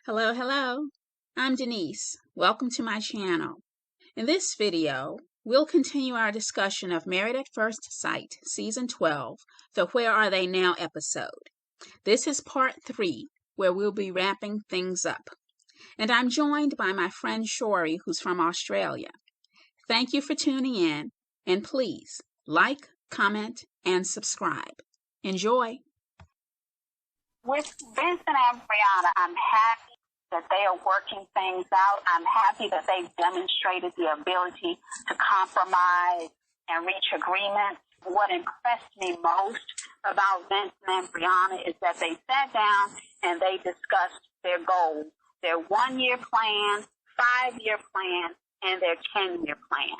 Hello, hello. I'm Denise. Welcome to my channel. In this video, we'll continue our discussion of Married at First Sight, Season 12, the Where Are They Now episode. This is part 3, where we'll be wrapping things up. And I'm joined by my friend Shori, who's from Australia. Thank you for tuning in, and please like, comment, and subscribe. Enjoy. With Vincent and Brianna, I'm happy that they are working things out. I'm happy that they've demonstrated the ability to compromise and reach agreement. What impressed me most about Vincent and Brianna is that they sat down and they discussed their goals, their 1-year plan, 5-year plan, and their 10-year plan.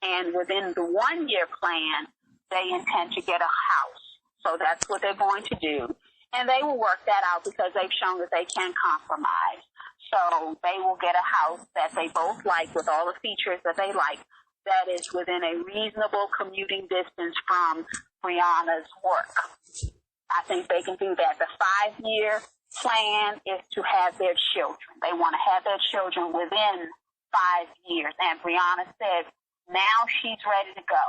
And within the 1-year plan, they intend to get a house. So that's what they're going to do. And they will work that out because they've shown that they can compromise. So they will get a house that they both like with all the features that they like that is within a reasonable commuting distance from Brianna's work. I think they can do that. The 5-year plan is to have their children. They want to have their children within 5 years. And Brianna says now she's ready to go.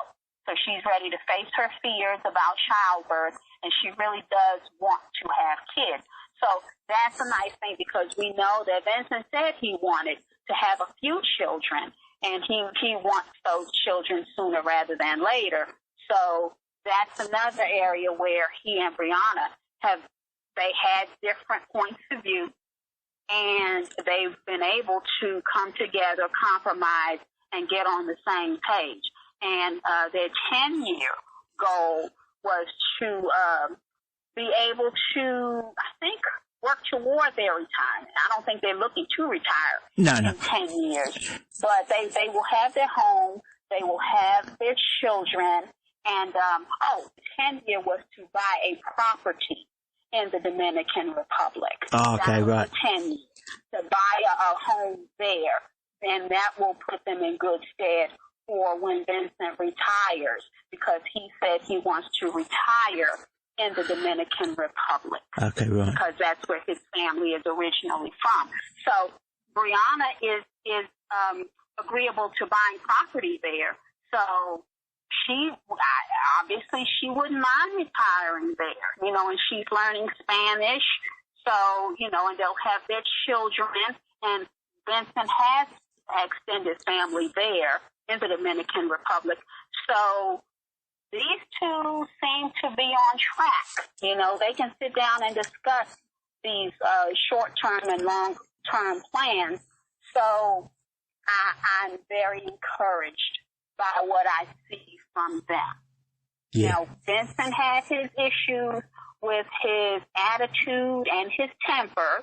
So she's ready to face her fears about childbirth, and she really does want to have kids. So that's a nice thing because we know that Vincent said he wanted to have a few children, and he wants those children sooner rather than later. So that's another area where he and Brianna had different points of view, and they've been able to come together, compromise, and get on the same page. And their 10-year goal was to be able to, I think, work toward their retirement. I don't think they're looking to retire in 10 years. But they will have their home, they will have their children, and, the 10-year was to buy a property in the Dominican Republic. Oh, okay, right. 10 years, to buy a home there, and that will put them in good stead for when Vincent retires, because he said he wants to retire in the Dominican Republic. Okay, right. Because that's where his family is originally from. So Brianna is agreeable to buying property there. So she wouldn't mind retiring there, and she's learning Spanish. So, and they'll have their children, and Vincent has extended family there in the Dominican Republic. So these two seem to be on track. They can sit down and discuss these short-term and long-term plans. So I'm very encouraged by what I see from them. Yeah. Vincent had his issues with his attitude and his temper,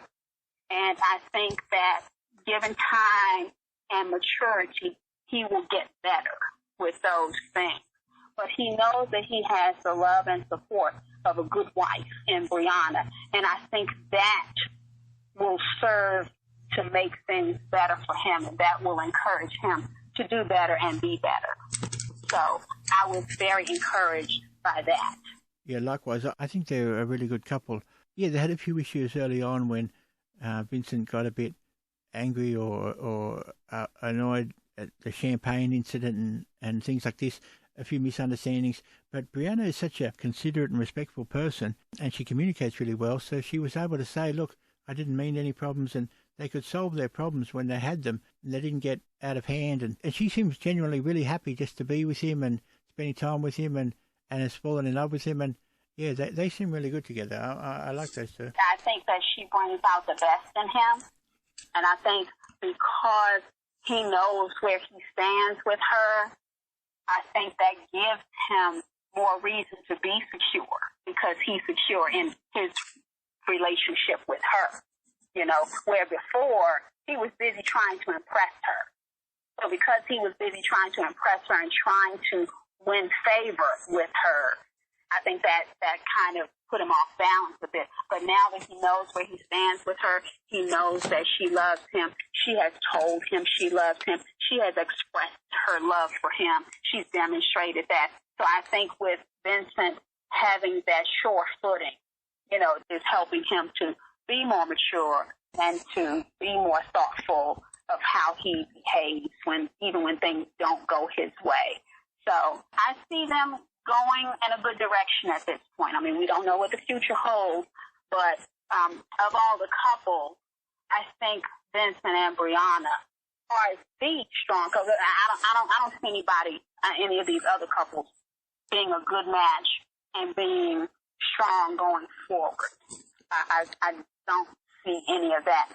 and I think that given time and maturity, he will get better with those things. But he knows that he has the love and support of a good wife in Brianna. And I think that will serve to make things better for him, and that will encourage him to do better and be better. So I was very encouraged by that. Yeah, likewise. I think they're a really good couple. Yeah, they had a few issues early on when Vincent got a bit angry or annoyed at the champagne incident and things like this, a few misunderstandings. But Brianna is such a considerate and respectful person, and she communicates really well, so she was able to say, look, I didn't mean any problems, and they could solve their problems when they had them, and they didn't get out of hand. And she seems genuinely really happy just to be with him and spending time with him, and has fallen in love with him. And yeah, they seem really good together. I like those two. I think that she brings out the best in him, and I think because he knows where he stands with her, I think that gives him more reason to be secure, because he's secure in his relationship with her, where before he was busy trying to impress her. So because he was busy trying to impress her and trying to win favor with her, I think that kind of put him off balance a bit. But now that he knows where he stands with her, he knows that she loves him. She has told him she loves him. She has expressed her love for him. She's demonstrated that. So I think with Vincent having that sure footing, is helping him to be more mature and to be more thoughtful of how he behaves even when things don't go his way. So I see them going in a good direction at this point. I mean, we don't know what the future holds, but of all the couples, I think Vincent and Brianna are the strong. Because I don't see anybody, any of these other couples, being a good match and being strong going forward. I don't see any of that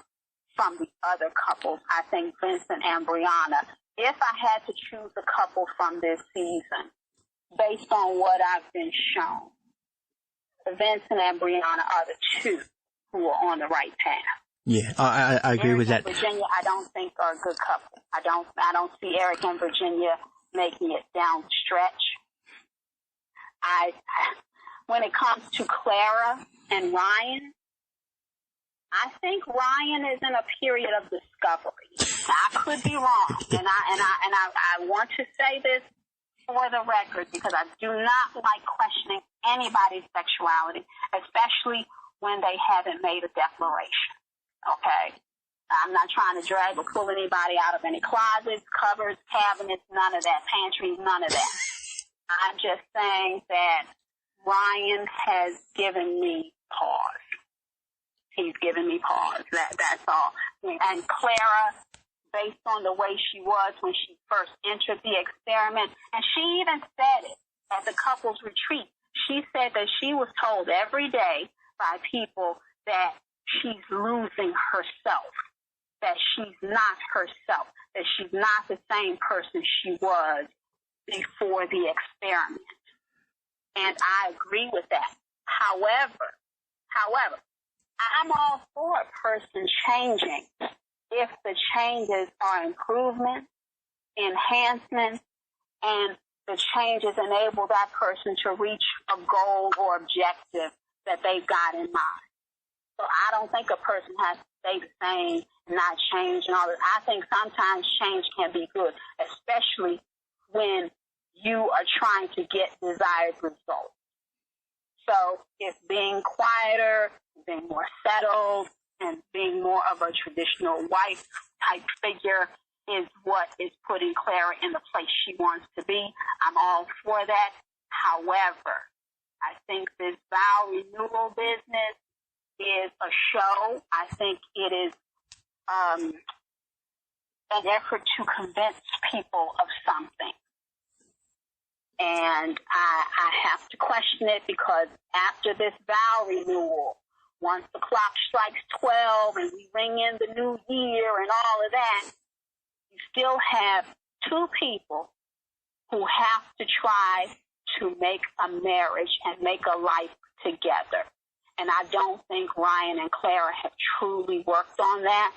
from the other couples. I think Vincent and Brianna, if I had to choose a couple from this season, based on what I've been shown, Vincent and Brianna are the two who are on the right path. Yeah, I agree Eric with that. and Virginia, I don't think are a good couple. I don't see Eric and Virginia making it down the stretch. When it comes to Clara and Ryan, I think Ryan is in a period of discovery. I could be wrong, and I want to say this for the record because I do not like questioning anybody's sexuality, especially when they haven't made a declaration. Okay? I'm not trying to drag or pull anybody out of any closets, cupboards, cabinets, none of that, pantries, none of that. I'm just saying that Ryan has given me pause. He's given me pause. That's all. And Clara, based on the way she was when she first entered the experiment, and she even said it at the couples retreat. She said that she was told every day by people that she's losing herself, that she's not herself, that she's not the same person she was before the experiment. And I agree with that. However, I'm all for a person changing if the changes are improvements, enhancements, and the changes enable that person to reach a goal or objective that they've got in mind. So I don't think a person has to stay the same, not change and all that. I think sometimes change can be good, especially when you are trying to get desired results. So if being quieter, being more settled, and being more of a traditional wife type figure is what is putting Clara in the place she wants to be, I'm all for that. However, I think this vow renewal business is a show. I think it is an effort to convince people of something. And I have to question it because after this vow renewal, once the clock strikes 12 and we ring in the new year and all of that, you still have two people who have to try to make a marriage and make a life together. And I don't think Ryan and Clara have truly worked on that.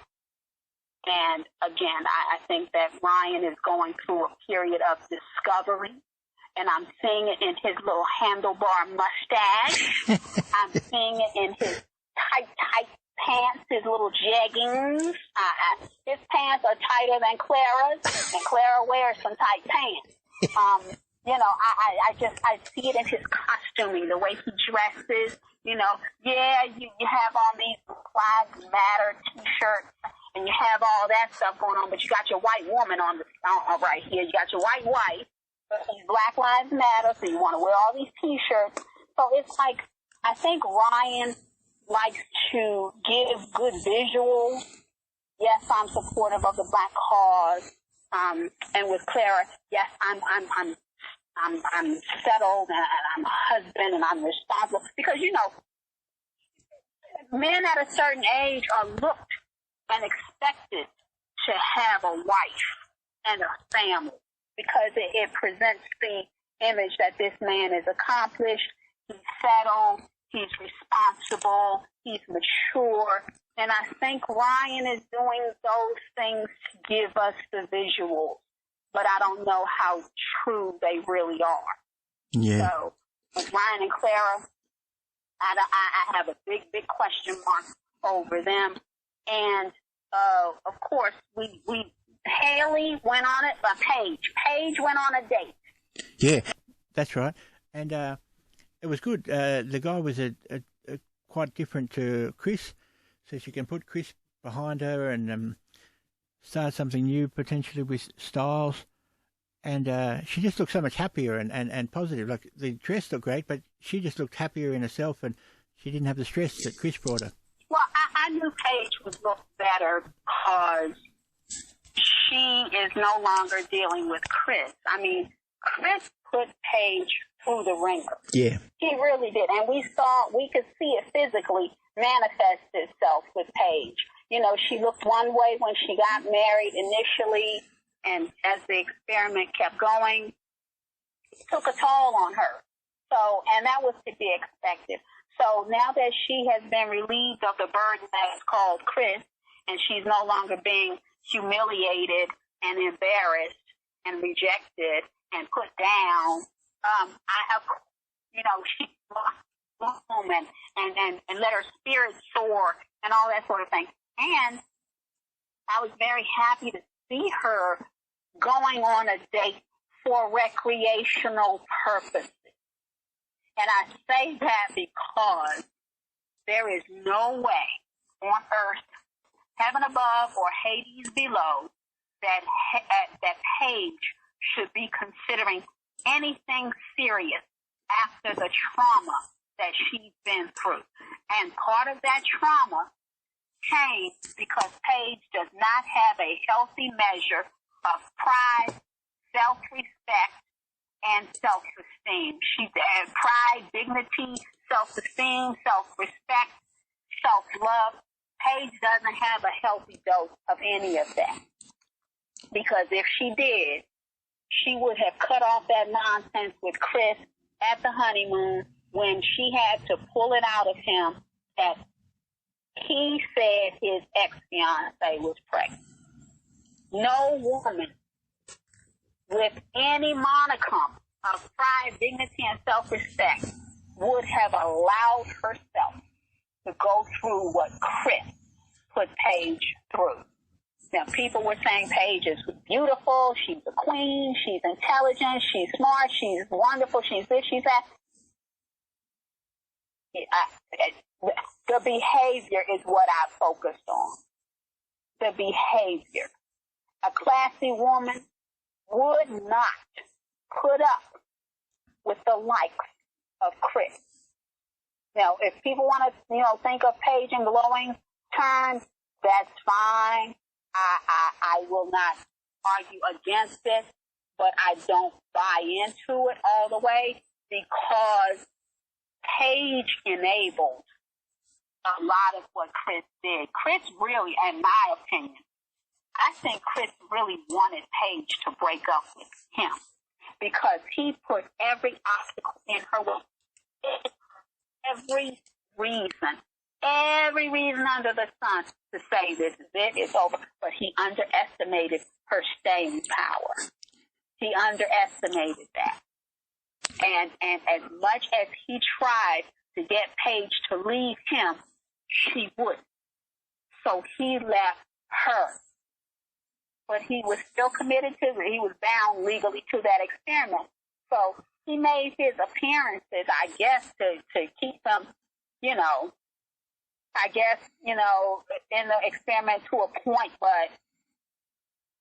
And again, I think that Ryan is going through a period of discovery. And I'm seeing it in his little handlebar mustache. I'm seeing it in his tight pants, his little jeggings. His pants are tighter than Clara's, and Clara wears some tight pants. I see it in his costuming, the way he dresses. You have on these Black Matter T-shirts, and you have all that stuff going on, but you got your white woman on right here. You got your white wife. But these Black Lives Matter, so you want to wear all these T-shirts. So it's like, I think Ryan likes to give good visuals. Yes, I'm supportive of the Black cause. And with Clara, yes, I'm settled and I'm a husband and I'm responsible. Because, men at a certain age are looked and expected to have a wife and a family. Because it presents the image that this man is accomplished, he's settled, he's responsible, he's mature. And I think Ryan is doing those things to give us the visuals. But I don't know how true they really are. Yeah. So with Ryan and Clara, I have a big question mark over them. And, of course, we Haley went on it, but Paige went on a date. Yeah, that's right. And it was good. The guy was quite different to Chris, so she can put Chris behind her and start something new potentially with Styles. And she just looked so much happier and positive. Like, the dress looked great, but she just looked happier in herself, and she didn't have the stress that Chris brought her. Well, I knew Paige would look better because she is no longer dealing with Chris. I mean, Chris put Paige through the ringer. Yeah. He really did. And we could see it physically manifest itself with Paige. You know, she looked one way when she got married initially, and as the experiment kept going, it took a toll on her. So, and that was to be expected. So now that she has been relieved of the burden that is called Chris, and she's no longer being humiliated and embarrassed and rejected and put down, she lost home and let her spirit soar and all that sort of thing. And I was very happy to see her going on a date for recreational purposes. And I say that because there is no way on earth, heaven above or Hades below, that Paige should be considering anything serious after the trauma that she's been through. And part of that trauma came because Paige does not have a healthy measure of pride, self-respect, and self-esteem. She had pride, dignity, self-esteem, self-respect, self-love. Paige doesn't have a healthy dose of any of that. Because if she did, she would have cut off that nonsense with Chris at the honeymoon when she had to pull it out of him that he said his ex-fiancée was pregnant. No woman with any monicum of pride, dignity, and self-respect would have allowed herself to go through what Chris put Paige through. Now, people were saying Paige is beautiful, she's a queen, she's intelligent, she's smart, she's wonderful, she's this, she's that. The behavior is what I focused on. The behavior. A classy woman would not put up with the likes of Chris. Now, if people want to, think of Paige in glowing terms, that's fine. I will not argue against it, but I don't buy into it all the way because Paige enabled a lot of what Chris did. Chris really, in my opinion, I think Chris really wanted Paige to break up with him because he put every obstacle in her way. Every reason under the sun to say this is it, it's over. But he underestimated her staying power. He underestimated that. And as much as he tried to get Paige to leave him, she wouldn't. So he left her. But he was still committed to it. He was bound legally to that experiment. So he made his appearances, I guess, to keep them, in the experiment to a point, but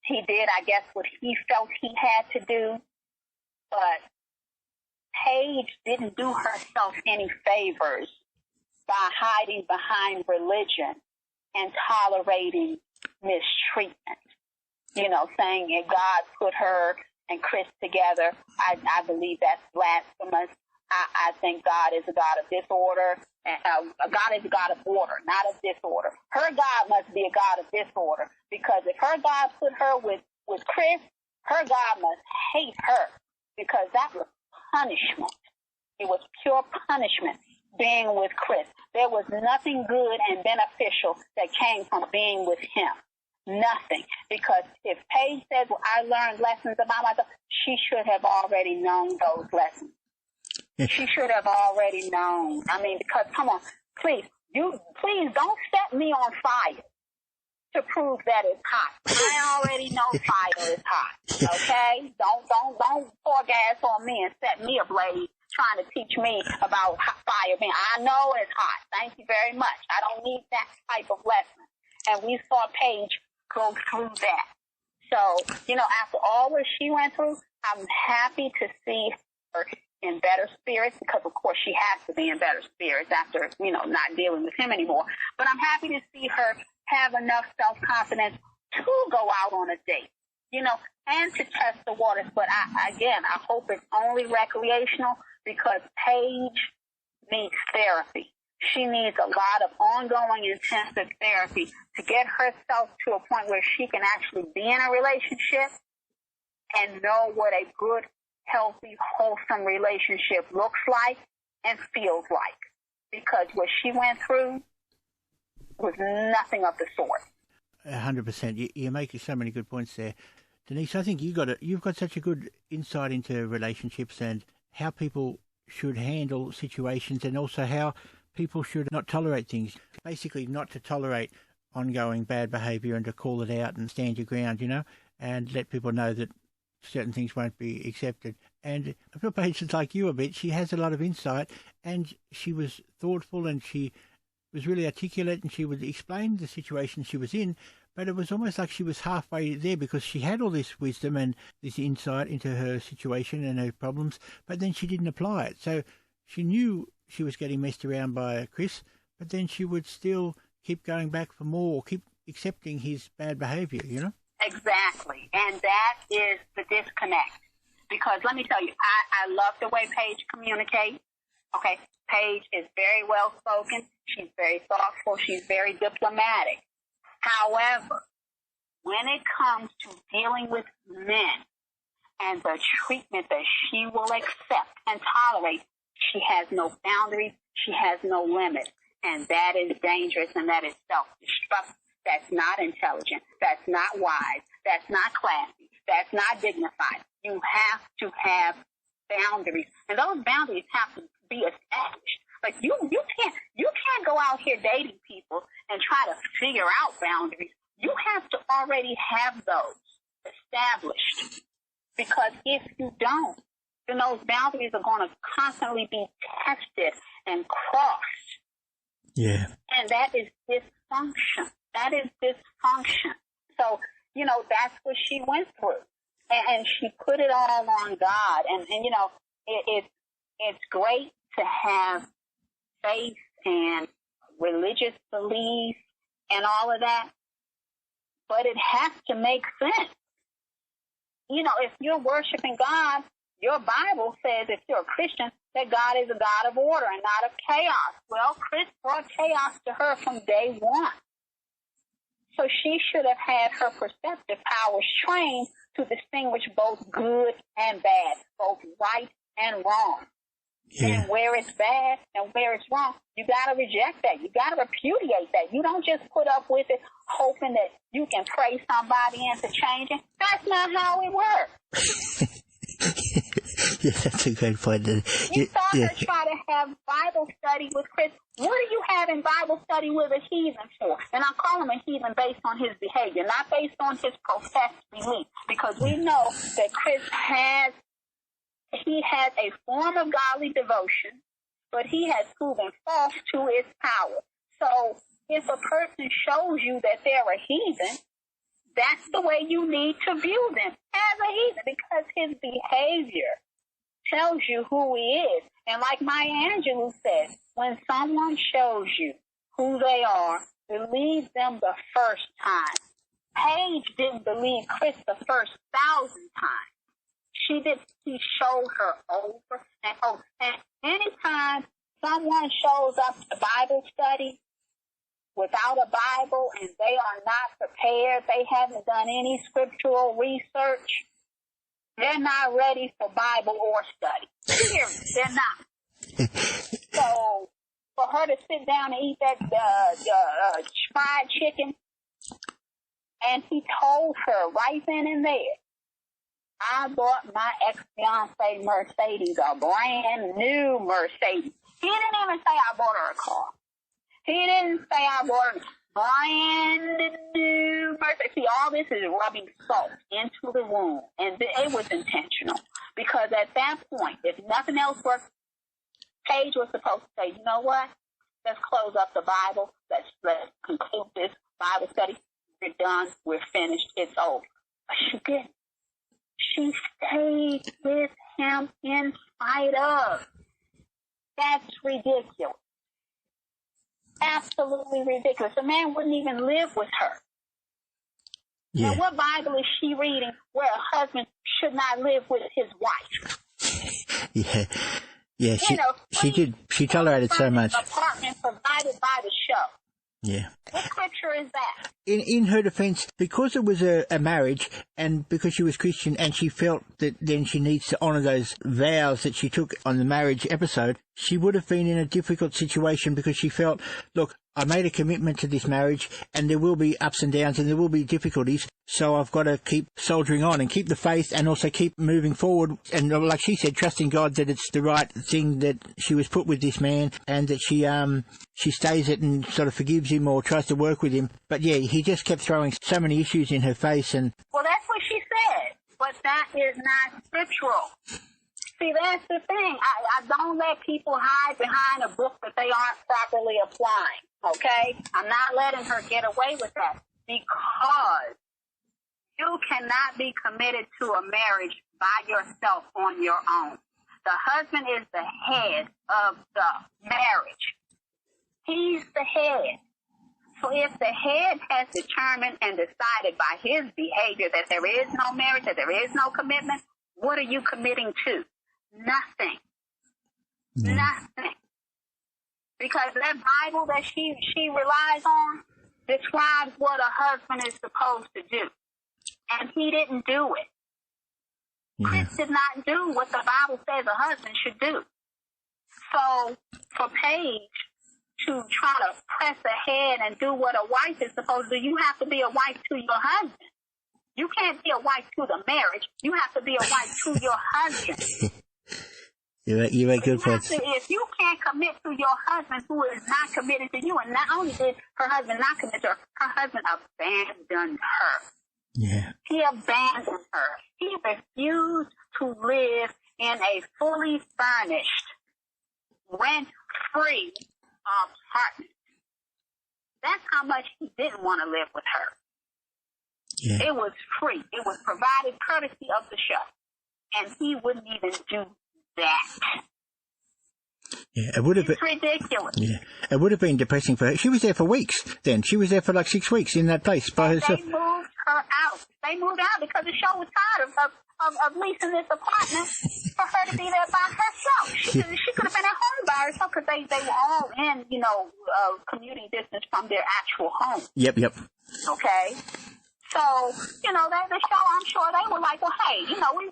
he did, I guess, what he felt he had to do. But Paige didn't do herself any favors by hiding behind religion and tolerating mistreatment. Saying if God put her and Chris together, I believe that's blasphemous. I think God is a God of disorder. God is a God of order, not of disorder. Her God must be a God of disorder because if her God put her with Chris, her God must hate her because that was punishment. It was pure punishment being with Chris. There was nothing good and beneficial that came from being with him. Nothing. Because if Paige says, well, I learned lessons about myself, she should have already known those lessons. She should have already known. Because, come on, please don't set me on fire to prove that it's hot. I already know fire is hot. Okay? Don't pour gas on me and set me ablaze trying to teach me about fire being. I know it's hot. Thank you very much. I don't need that type of lesson. And we saw Paige go through that. So, after all what she went through, I'm happy to see her in better spirits, because of course she has to be in better spirits after, not dealing with him anymore. But I'm happy to see her have enough self-confidence to go out on a date, and to test the waters. But I hope it's only recreational, because Paige needs therapy. She needs a lot of ongoing intensive therapy to get herself to a point where she can actually be in a relationship and know what a good, healthy, wholesome relationship looks like and feels like. Because what she went through was nothing of the sort. 100%. You're making so many good points there, Denise. I think you've got such a good insight into relationships and how people should handle situations, and also how people should not tolerate things. Basically, not to tolerate ongoing bad behaviour, and to call it out and stand your ground, and let people know that certain things won't be accepted. And I feel Paige is like you a bit. She has a lot of insight, and she was thoughtful, and she was really articulate, and she would explain the situation she was in, but it was almost like she was halfway there, because she had all this wisdom and this insight into her situation and her problems, but then she didn't apply it. So she knew she was getting messed around by Chris, but then she would still keep going back for more, or keep accepting his bad behaviour, Exactly. And that is the disconnect. Because let me tell you, I love the way Paige communicates. Okay, Paige is very well spoken. She's very thoughtful. She's very diplomatic. However, when it comes to dealing with men and the treatment that she will accept and tolerate, she has no boundaries. She has no limits. And that is dangerous, and that is self-destructive. That's not intelligent. That's not wise. That's not classy. That's not dignified. You have to have boundaries, and those boundaries have to be established. Like you can't go out here dating people and try to figure out boundaries. You have to already have those established, because if you don't, then those boundaries are going to constantly be tested and crossed. Yeah. And that is dysfunction. That is dysfunction. So, that's what she went through. And she put it all on God. And it's great to have faith and religious belief and all of that, but it has to make sense. If you're worshiping God, your Bible says, if you're a Christian, that God is a God of order and not of chaos. Well, Chris brought chaos to her from day one. So she should have had her perceptive powers trained to distinguish both good and bad, both right and wrong. Yeah. And where it's bad and where it's wrong, you got to reject that. You got to repudiate that. You don't just put up with it hoping that you can pray somebody into changing. That's not how it works. Yeah, that's a good point. You saw her try to have Bible study with Chris. What are you having Bible study with a heathen for? And I call him a heathen based on his behavior, not based on his professed belief. Because we know that Chris has a form of godly devotion, but he has proven false to its power. So if a person shows you that they're a heathen, that's the way you need to view them, as a heathen, because his behavior tells you who he is. And like Maya Angelou said, when someone shows you who they are, believe them the first time. Paige didn't believe Chris the first 1,000 times. She showed her over and over. And anytime someone shows up to Bible study without a Bible and they are not prepared, they haven't done any scriptural research, they're not ready for Bible or study. Period. They're not. So for her to sit down and eat that fried chicken, and he told her right then and there, I bought my ex-fiancée Mercedes, a brand new Mercedes. He didn't even say I bought her a car. He didn't say I bought her brand new Mercedes. See, all this is rubbing salt into the wound, and it was intentional. Because at that point, if nothing else worked, Paige was supposed to say, you know what? Let's close up the Bible. Let's conclude this Bible study, we're done, we're finished, it's over. But she didn't. She stayed with him in spite of. That's ridiculous. Absolutely ridiculous. The man wouldn't even live with her. Yeah. Now, what Bible is she reading where a husband should not live with his wife? Yeah. Yeah, she tolerated so much. Apartment provided by the show. Yeah. What scripture is that? In her defense, because it was a marriage and because she was Christian and she felt that then she needs to honor those vows that she took on the marriage episode, she would have been in a difficult situation because she felt, look, I made a commitment to this marriage and there will be ups and downs and there will be difficulties. So I've got to keep soldiering on and keep the faith and also keep moving forward. And like she said, trusting God that it's the right thing that she was put with this man and that she stays it and sort of forgives him or tries to work with him. But yeah, he just kept throwing so many issues in her face. And well, that's what she said, but that is not scriptural. See, that's the thing. I don't let people hide behind a book that they aren't properly applying, okay? I'm not letting her get away with that because you cannot be committed to a marriage by yourself on your own. The husband is the head of the marriage. He's the head. So if the head has determined and decided by his behavior that there is no marriage, that there is no commitment, what are you committing to? Nothing. Yeah. Nothing. Because that Bible that she relies on describes what a husband is supposed to do. And he didn't do it. Yeah. Chris did not do what the Bible says a husband should do. So for Paige to try to press ahead and do what a wife is supposed to do, you have to be a wife to your husband. You can't be a wife to the marriage. You have to be a wife to your husband. You make good points. If you can't commit to your husband who is not committed to you, and not only did her husband not commit to her, her husband abandoned her. Yeah. He abandoned her. He refused to live in a fully furnished, rent-free apartment. That's how much he didn't want to live with her. Yeah. It was free. It was provided courtesy of the show. And he wouldn't even do that. Yeah, it would have It's been ridiculous. Yeah, it would have been depressing for her. She was there for weeks. Then she was there for like 6 weeks in that place by herself. They moved her out. They moved out because the show was tired of leasing this apartment for her to be there by herself. She could have been at home by herself because they were all in, commuting distance from their actual home. Yep. Okay. So, the show, I'm sure they were like, well, hey,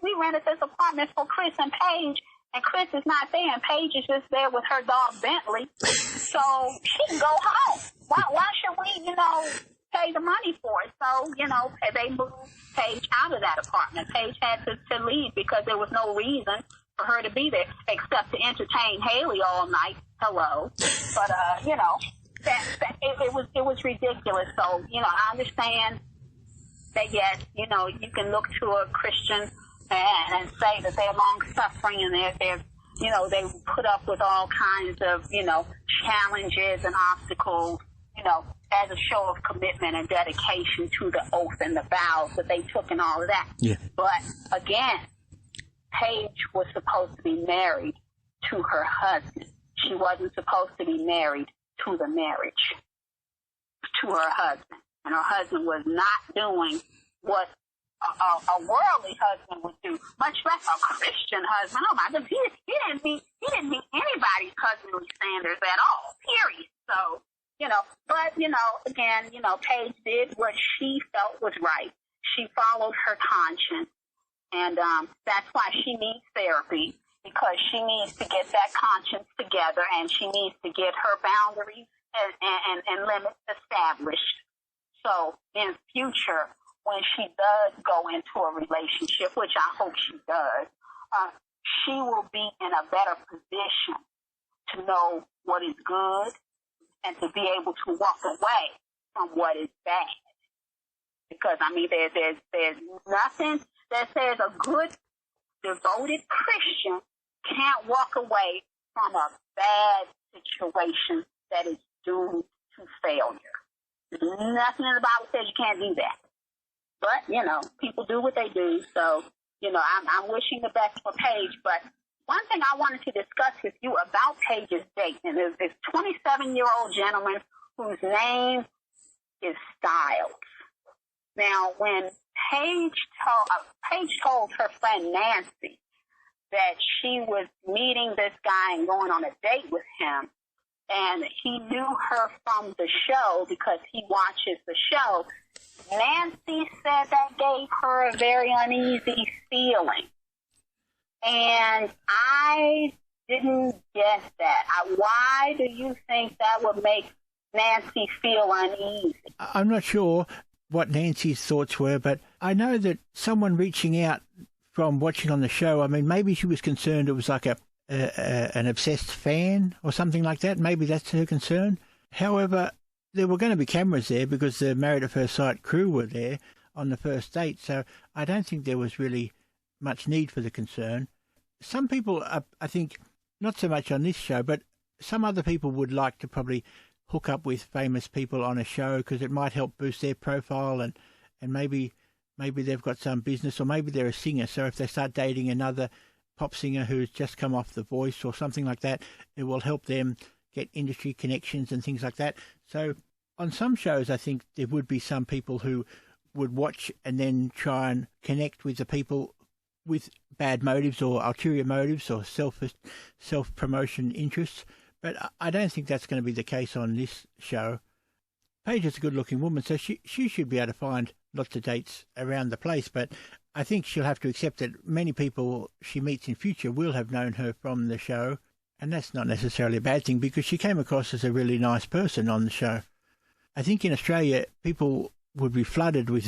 we rented this apartment for Chris and Paige, and Chris is not there, and Paige is just there with her dog Bentley. So she can go home. Why should we, pay the money for it? So, they moved Paige out of that apartment. Paige had to leave because there was no reason for her to be there except to entertain Haley all night. Hello. But, it was ridiculous. So, I understand that yes, you can look to a Christian and say that they're long suffering and they put up with all kinds of, challenges and obstacles, as a show of commitment and dedication to the oath and the vows that they took and all of that. Yeah. But again, Paige was supposed to be married to her husband. She wasn't supposed to be married to the marriage, to her husband. And her husband was not doing what a worldly husband would do, much less a Christian husband. Oh my goodness, he didn't meet anybody's husbandly standards at all. Period. So, again, Paige did what she felt was right. She followed her conscience, and that's why she needs therapy, because she needs to get that conscience together, and she needs to get her boundaries and limits established. So in future, when she does go into a relationship, which I hope she does, she will be in a better position to know what is good and to be able to walk away from what is bad. Because, there's nothing that says a good, devoted Christian can't walk away from a bad situation that is doomed to failure. Nothing in the Bible says you can't do that. But, you know, people do what they do. So, you know, I'm wishing the best for Paige. But one thing I wanted to discuss with you about Paige's date, and there's this 27-year-old gentleman whose name is Styles. Now, when Paige told her friend Nancy that she was meeting this guy and going on a date with him, and he knew her from the show because he watches the show, Nancy said that gave her a very uneasy feeling. And I didn't get that. Why do you think that would make Nancy feel uneasy? I'm not sure what Nancy's thoughts were, but I know that someone reaching out from watching on the show, I mean, maybe she was concerned it was like an obsessed fan or something like that. Maybe that's her concern. However, there were going to be cameras there because the Married at First Sight crew were there on the first date, so I don't think there was really much need for the concern. Some people, I think, not so much on this show, but some other people would like to probably hook up with famous people on a show because it might help boost their profile, and maybe they've got some business, or maybe they're a singer, so if they start dating another pop singer who's just come off The Voice or something like that, it will help them get industry connections and things like that. So on some shows, I think there would be some people who would watch and then try and connect with the people with bad motives or ulterior motives or self-promotion interests. But I don't think that's going to be the case on this show. Paige is a good-looking woman, so she should be able to find lots of dates around the place. But I think she'll have to accept that many people she meets in future will have known her from the show, and that's not necessarily a bad thing because she came across as a really nice person on the show. I think in Australia, people would be flooded with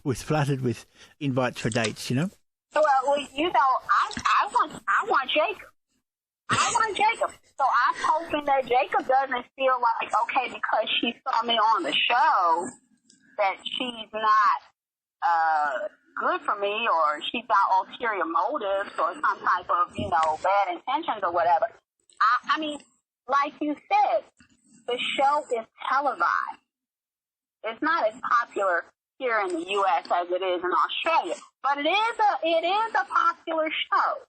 with invites for dates, you know? Well, you know, I want Jacob. I want Jacob. So I'm hoping that Jacob doesn't feel like, okay, because she saw me on the show, that she's not good for me, or she's got ulterior motives or some type of, you know, bad intentions or whatever. I mean, like you said, the show is televised. It's not as popular here in the U.S. as it is in Australia, but it is a popular show.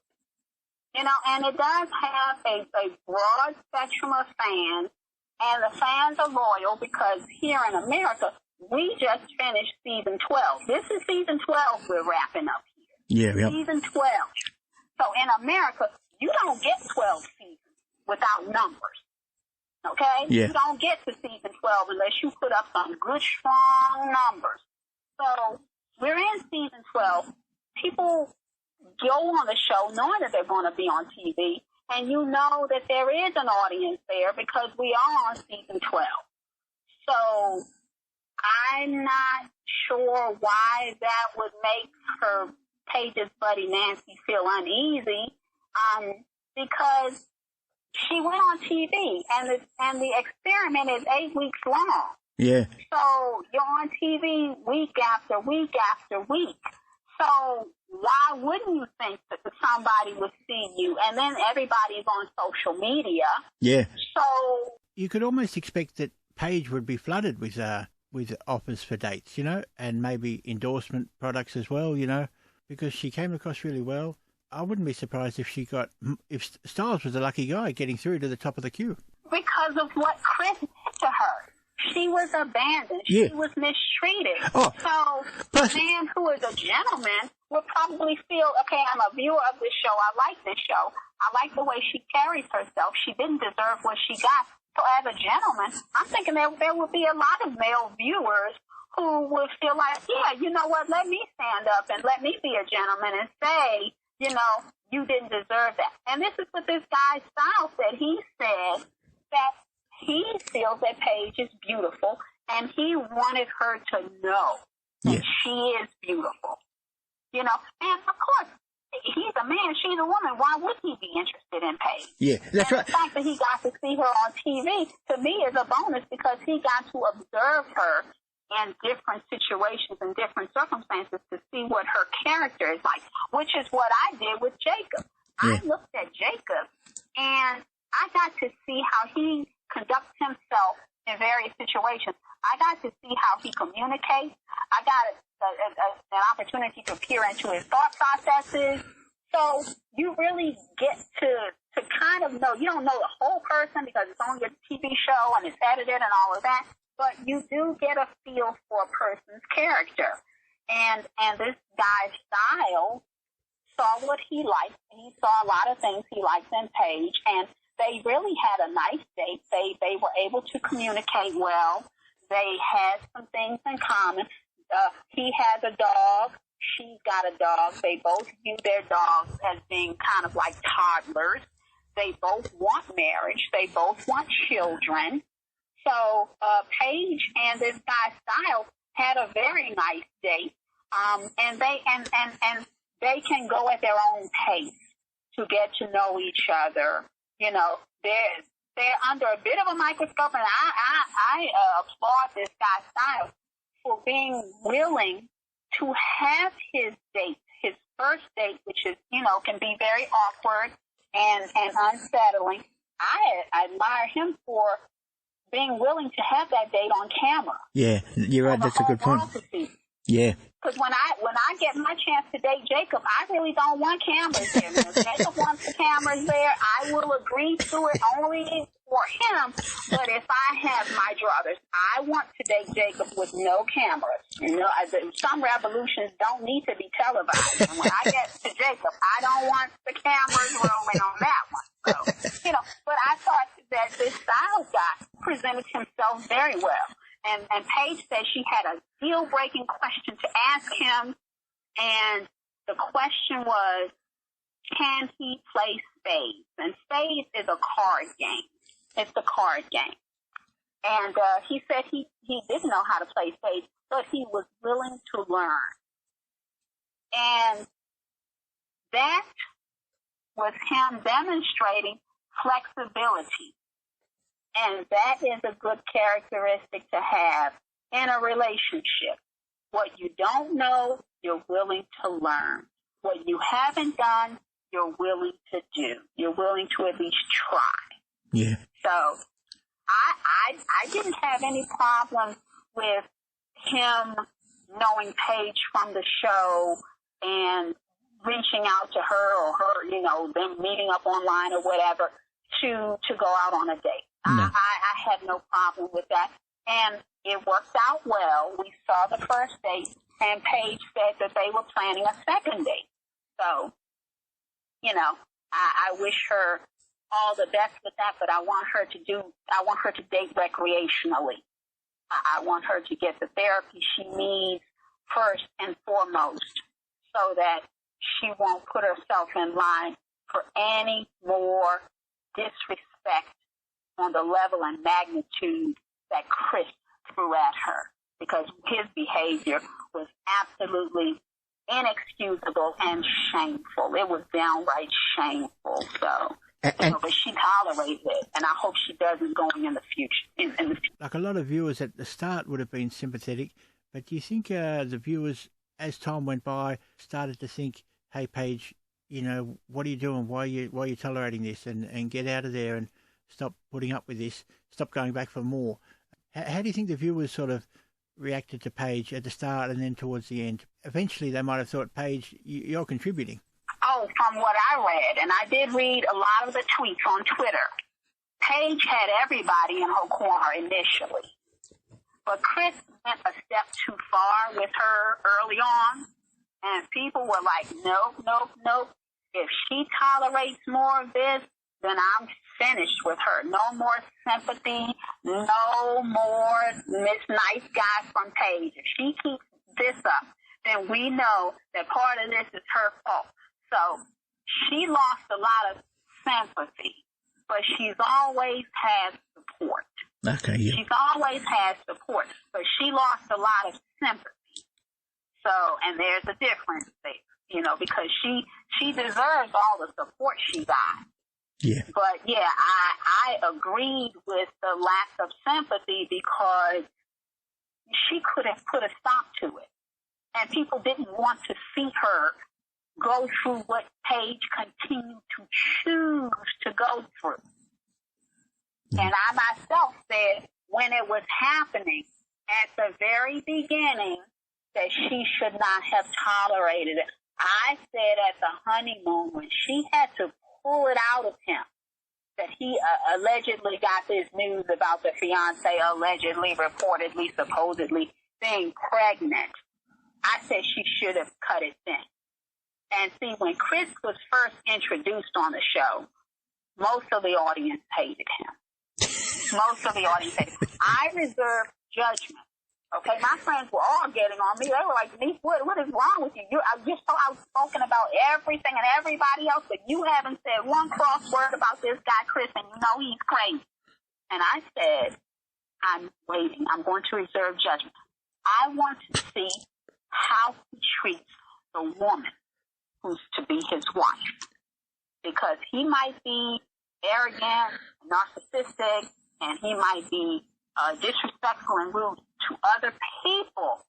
You know, and it does have a broad spectrum of fans, and the fans are loyal because here in America, we just finished season 12. This is season 12 we're wrapping up here. Yeah. Season 12. So in America, you don't get 12 seasons without numbers. Okay? Yeah. You don't get to season 12 unless you put up some good, strong numbers. So we're in season 12. People go on the show knowing that they're going to be on TV, and you know that there is an audience there because we are on season 12. So I'm not sure why that would make her Paige's buddy Nancy feel uneasy, because she went on TV, and the experiment is 8 weeks long. Yeah. So you're on TV week after week after week. So why wouldn't you think that somebody would see you? And then everybody's on social media. Yeah. So you could almost expect that Paige would be flooded with offers for dates, you know, and maybe endorsement products as well, you know, because she came across really well. I wouldn't be surprised if Styles was a lucky guy getting through to the top of the queue. Because of what Chris did to her. She was abandoned. Yeah. She was mistreated. Oh, so a man who is a gentleman would probably feel, okay, I'm a viewer of this show. I like this show. I like the way she carries herself. She didn't deserve what she got. So as a gentleman, I'm thinking there would be a lot of male viewers who would feel like, yeah, you know what, let me stand up and let me be a gentleman and say, you know, you didn't deserve that. And this is what this guy Styles said. He said that he feels that Paige is beautiful, and he wanted her to know that she is beautiful. You know, and of course, he's a man, she's a woman. Why would he be interested in Paige? Yeah, that's right. The fact that he got to see her on TV, to me, is a bonus because he got to observe her in different situations and different circumstances to see what her character is like, which is what I did with Jacob. Yeah. I looked at Jacob, and I got to see how he conducts himself in various situations. I got to see how he communicates. I got an opportunity to peer into his thought processes. So you really get to kind of know. You don't know the whole person because it's only a TV show and it's edited and all of that, but you do get a feel for a person's character. And this guy's style saw what he liked. He saw a lot of things he liked in Paige, and they really had a nice date. They were able to communicate well. They had some things in common. He has a dog. She's got a dog. They both view their dogs as being kind of like toddlers. They both want marriage. They both want children. So Paige and this guy Styles had a very nice date. And they can go at their own pace to get to know each other. You know, they're under a bit of a microscope, and I applaud this guy Styles for being willing to have his date, his first date, which is, you know, can be very awkward and unsettling. I admire him for being willing to have that date on camera. Yeah, you're right. That's a good point. Yeah. Because when I get my chance to date Jacob, I really don't want cameras there. If Jacob wants the cameras there, I will agree to it only for him. But if I have my druthers, I want to date Jacob with no cameras. You know, some revolutions don't need to be televised. And when I get to Jacob, I don't want the cameras rolling on that one. So, you know, but I thought that this Styles guy presented himself very well. And Paige said she had a deal-breaking question to ask him, and the question was, can he play spades? And spades is a card game. It's the card game. And he said he didn't know how to play spades, but he was willing to learn. And that was him demonstrating flexibility. And that is a good characteristic to have in a relationship. What you don't know, you're willing to learn. What you haven't done, you're willing to do. You're willing to at least try. Yeah. So I didn't have any problem with him knowing Paige from the show and reaching out to her or her, you know, them meeting up online or whatever to go out on a date. No. I had no problem with that. And it worked out well. We saw the first date, and Paige said that they were planning a second date. So, you know, I wish her all the best with that, but I want her to date recreationally. I want her to get the therapy she needs first and foremost so that she won't put herself in line for any more disrespect on the level and magnitude that Chris threw at her, because his behavior was absolutely inexcusable and shameful. It was downright shameful. So, but she tolerated it, and I hope she doesn't going in the future. Like a lot of viewers at the start would have been sympathetic, but do you think the viewers, as time went by, started to think, "Hey, Paige, you know, what are you doing? Why are you tolerating this? And get out of there and stop putting up with this. Stop going back for more." How do you think the viewers sort of reacted to Paige at the start and then towards the end? Eventually, they might have thought, "Paige, you're contributing." Oh, from what I read, and I did read a lot of the tweets on Twitter, Paige had everybody in her corner initially. But Chris went a step too far with her early on, and people were like, nope. If she tolerates more of this, then I'm finished with her. No more sympathy, no more Miss Nice Guy from Paige. If she keeps this up, then we know that part of this is her fault. So she lost a lot of sympathy, but she's always had support. Okay, yeah. She's always had support, but she lost a lot of sympathy. So, and there's a difference there, you know, because she deserves all the support she got. Yeah. But yeah, I agreed with the lack of sympathy because she could have put a stop to it. And people didn't want to see her go through what Paige continued to choose to go through. And I myself said when it was happening, at the very beginning that she should not have tolerated it. I said at the honeymoon when she had to pull it out of him that he allegedly got this news about the fiance allegedly, reportedly, supposedly being pregnant, I said she should have cut it then. And see, when Chris was first introduced on the show, most of the audience hated him. Most of the audience hated him. I reserved judgment. Okay, my friends were all getting on me. They were like, Denise, what is wrong with you? You're so outspoken about everything and everybody else, but you haven't said one cross word about this guy, Chris, and you know he's crazy. And I said, I'm waiting. I'm going to reserve judgment. I want to see how he treats the woman who's to be his wife. Because he might be arrogant, narcissistic, and he might be disrespectful and rude to other people.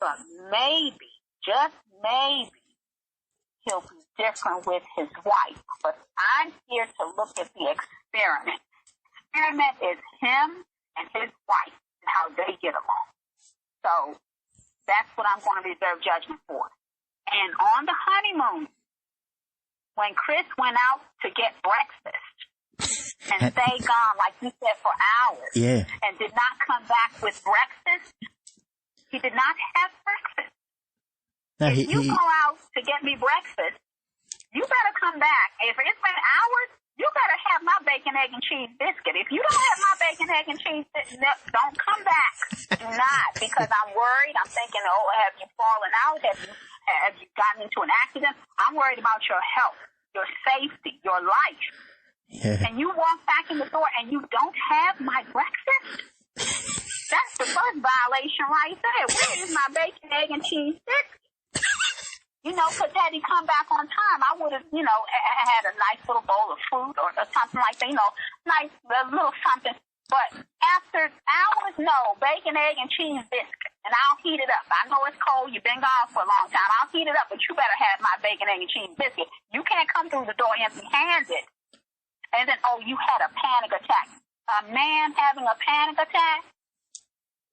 But maybe, just maybe, he'll be different with his wife. But I'm here to look at the experiment. Experiment is him and his wife and how they get along. So that's what I'm going to reserve judgment for. And on the honeymoon, when Chris went out to get breakfast and stay gone, like you said, for hours, and did not come back with breakfast, he did not have breakfast. No, if you go out to get me breakfast, you better come back. If it's been hours, you better have my bacon, egg, and cheese biscuit. If you don't have my bacon, egg, and cheese biscuit, don't come back. Do not, because I'm worried. I'm thinking, oh, have you fallen out? Have you gotten into an accident? I'm worried about your health, your safety, your life. Yeah. And you walk back in the door and you don't have my breakfast? That's the first violation right there. Where is my bacon, egg, and cheese biscuit? You know, because had he come back on time, I would have, had a nice little bowl of fruit or something like that, nice little something. But after hours, no, bacon, egg, and cheese biscuit. And I'll heat it up. I know it's cold. You've been gone for a long time. I'll heat it up, but you better have my bacon, egg, and cheese biscuit. You can't come through the door empty-handed. And then, you had a panic attack. A man having a panic attack?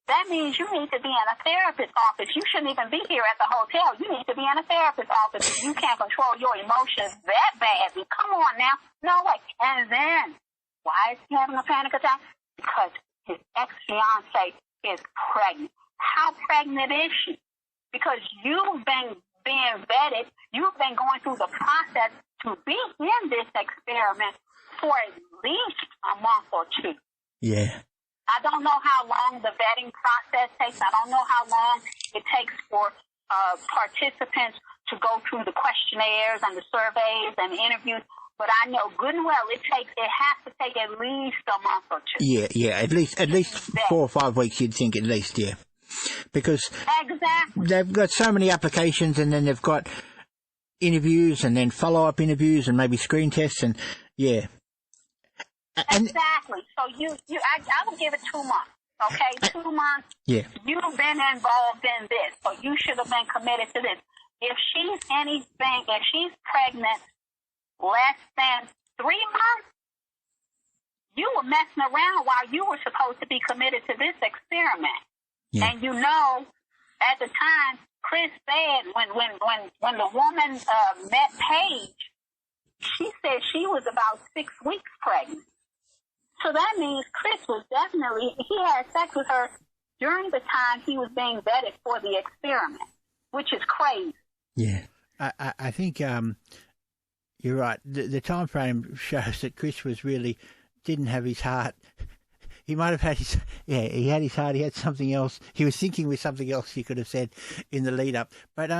That means you need to be in a therapist's office. You shouldn't even be here at the hotel. You need to be in a therapist's office if you can't control your emotions that badly. Come on now. No way. And then, why is he having a panic attack? Because his ex-fiancée is pregnant. How pregnant is she? Because you've been being vetted. You've been going through the process to be in this experiment for at least a month or two. Yeah. I don't know how long the vetting process takes. I don't know how long it takes for participants to go through the questionnaires and the surveys and the interviews. But I know good and well it has to take at least a month or two. Yeah, at least 4 or 5 weeks. You'd think at least, yeah, because exactly they've got so many applications, and then they've got interviews, and then follow-up interviews, and maybe screen tests, and yeah. Exactly. So I would give it 2 months. Okay, 2 months. Yeah. You've been involved in this, so you should have been committed to this. If she's pregnant less than 3 months, you were messing around while you were supposed to be committed to this experiment. Yeah. And at the time, Chris said when the woman met Paige, she said she was about 6 weeks pregnant. So that means Chris he had sex with her during the time he was being vetted for the experiment, which is crazy. Yeah. I think you're right. The time frame shows that Chris didn't have his heart. He might have had he had his heart, he had something else. He was thinking with something else he could have said in the lead up. But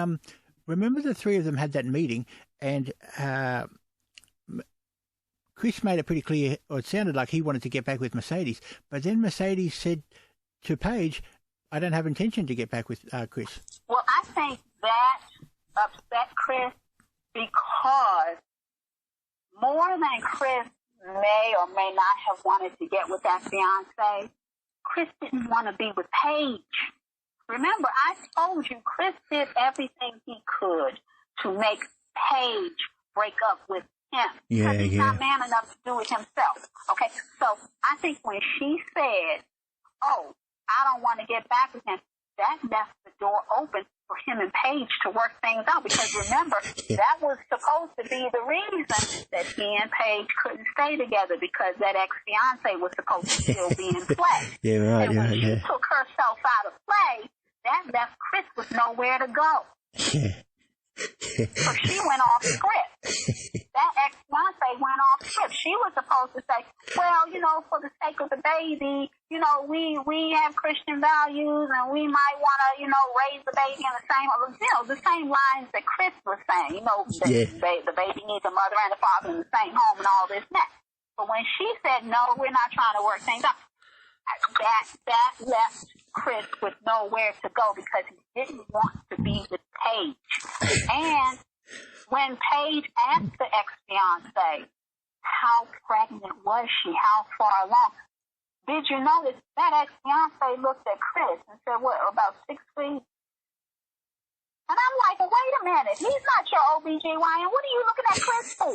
remember the three of them had that meeting, and Chris made it pretty clear, or it sounded like he wanted to get back with Mercedes. But then Mercedes said to Paige, I don't have intention to get back with Chris. Well, I think that upset Chris because more than Chris may or may not have wanted to get with that fiancé, Chris didn't want to be with Paige. Remember, I told you Chris did everything he could to make Paige break up with him. Yeah, because he's not man enough to do it himself. Okay, so I think when she said, I don't want to get back with him. That left the door open for him and Paige to work things out, because remember, that was supposed to be the reason that he and Paige couldn't stay together, because that ex-fiance was supposed to still be in play. Yeah, right. And when Yeah, she yeah. took herself out of play, that left Chris with nowhere to go. Yeah. So she went off script. That ex-fiance went off script. She was supposed to say, well, for the sake of the baby, we have Christian values and we might want to, raise the baby in the same lines that Chris was saying. The baby needs a mother and a father in the same home and all this and that. But when she said, no, we're not trying to work things out, that left Chris with nowhere to go, because he didn't want to be with Paige. And when Paige asked the ex-fiance, how pregnant was she? How far along? Did you notice that ex-fiance looked at Chris and said, what, about 6 weeks? And I'm like, well, wait a minute. He's not your OBGYN. What are you looking at Chris for?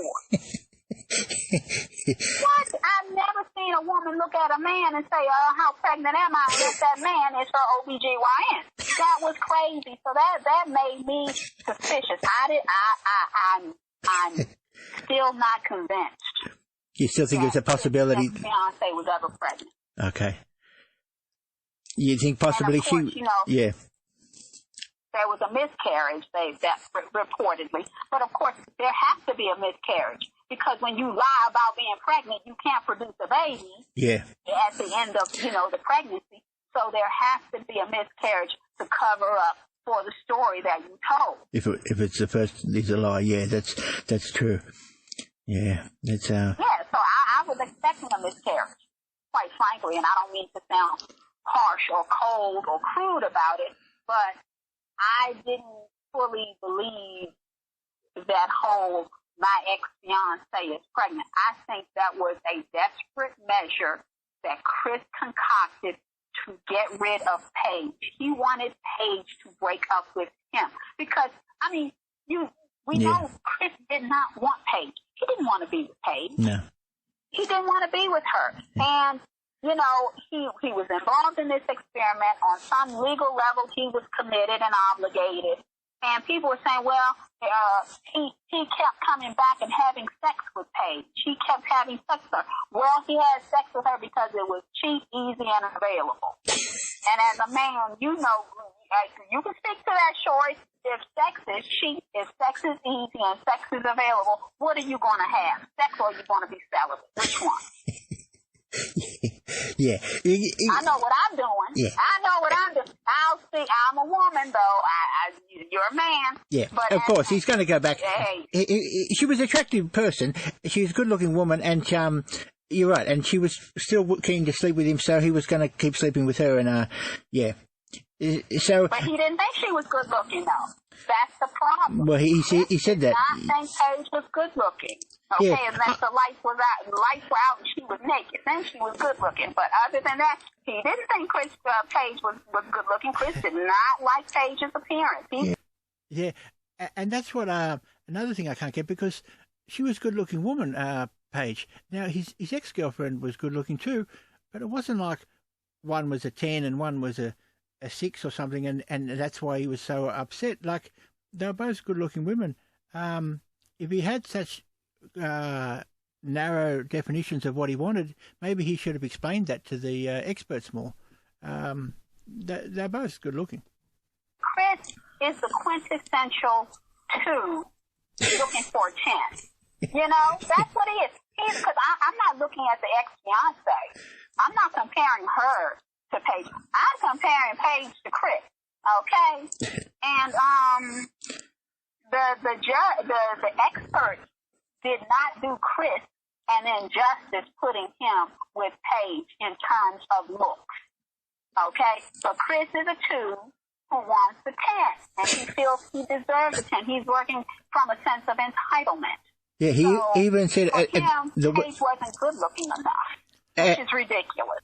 What? I've never seen a woman look at a man and say, how pregnant am I? Unless that man is her OBGYN. That was crazy. So that made me suspicious. I'm still not convinced. You still think it's a possibility? That fiance was ever pregnant. Okay. You think possibly course, yeah. There was a miscarriage, reportedly. But of course, there has to be a miscarriage, because when you lie about being pregnant, you can't produce a baby. Yeah. At the end of, the pregnancy. So there has to be a miscarriage to cover up for the story that you told. If it's the first, it's a lie. Yeah, that's true. Yeah, it's Yeah, so I was expecting a miscarriage, quite frankly, and I don't mean to sound harsh or cold or crude about it, but I didn't fully believe that whole my ex-fiance is pregnant. I think that was a desperate measure that Chris concocted to get rid of Paige. He wanted Paige to break up with him because, we know Chris did not want Paige. He didn't want to be with Paige. No. He didn't want to be with her. And, he was involved in this experiment. On some legal level, he was committed and obligated. And people were saying, well, he kept coming back and having sex with Paige. He kept having sex with her. Well, he had sex with her because it was cheap, easy, and available. And as a man, you can speak to that, Shorty. If sex is cheap, if sex is easy, and sex is available, what are you going to have? Sex, or are you going to be celibate? Which one? Yeah. I know what I'm doing. Yeah. I know what I'm doing. I'm a woman, though. You're a man. Yeah, but of course, he's going to go back. Hey. She was an attractive person. She was a good-looking woman, and you're right, and she was still keen to sleep with him, so he was going to keep sleeping with her, and yeah. So, but he didn't think she was good looking, though. That's the problem. Well, he said that. He did not think Paige was good looking. Okay, Yeah. unless the lights were out and she was naked, then she was good looking. But other than that, he didn't think Paige was good looking. Chris did not like Paige's appearance. Yeah, and that's what another thing I can't get, because she was a good-looking woman, Paige. Now his ex-girlfriend was good-looking too, but it wasn't like one was a 10 and one was a 6 or something, and that's why he was so upset. Like, they were both good-looking women. If he had such narrow definitions of what he wanted, maybe he should have explained that to the experts more. They're both good-looking. Chris is the quintessential 2 looking for a 10. That's what he is. Because I'm not looking at the ex-fiance. I'm not comparing her to Paige. I'm comparing Paige to Chris. Okay? And the expert did not do Chris an injustice putting him with Paige in terms of looks. Okay? So Chris is a 2 who wants the 10, and he feels he deserves the 10. He's working from a sense of entitlement. Yeah, he even said for him, Paige wasn't good looking enough, which is ridiculous.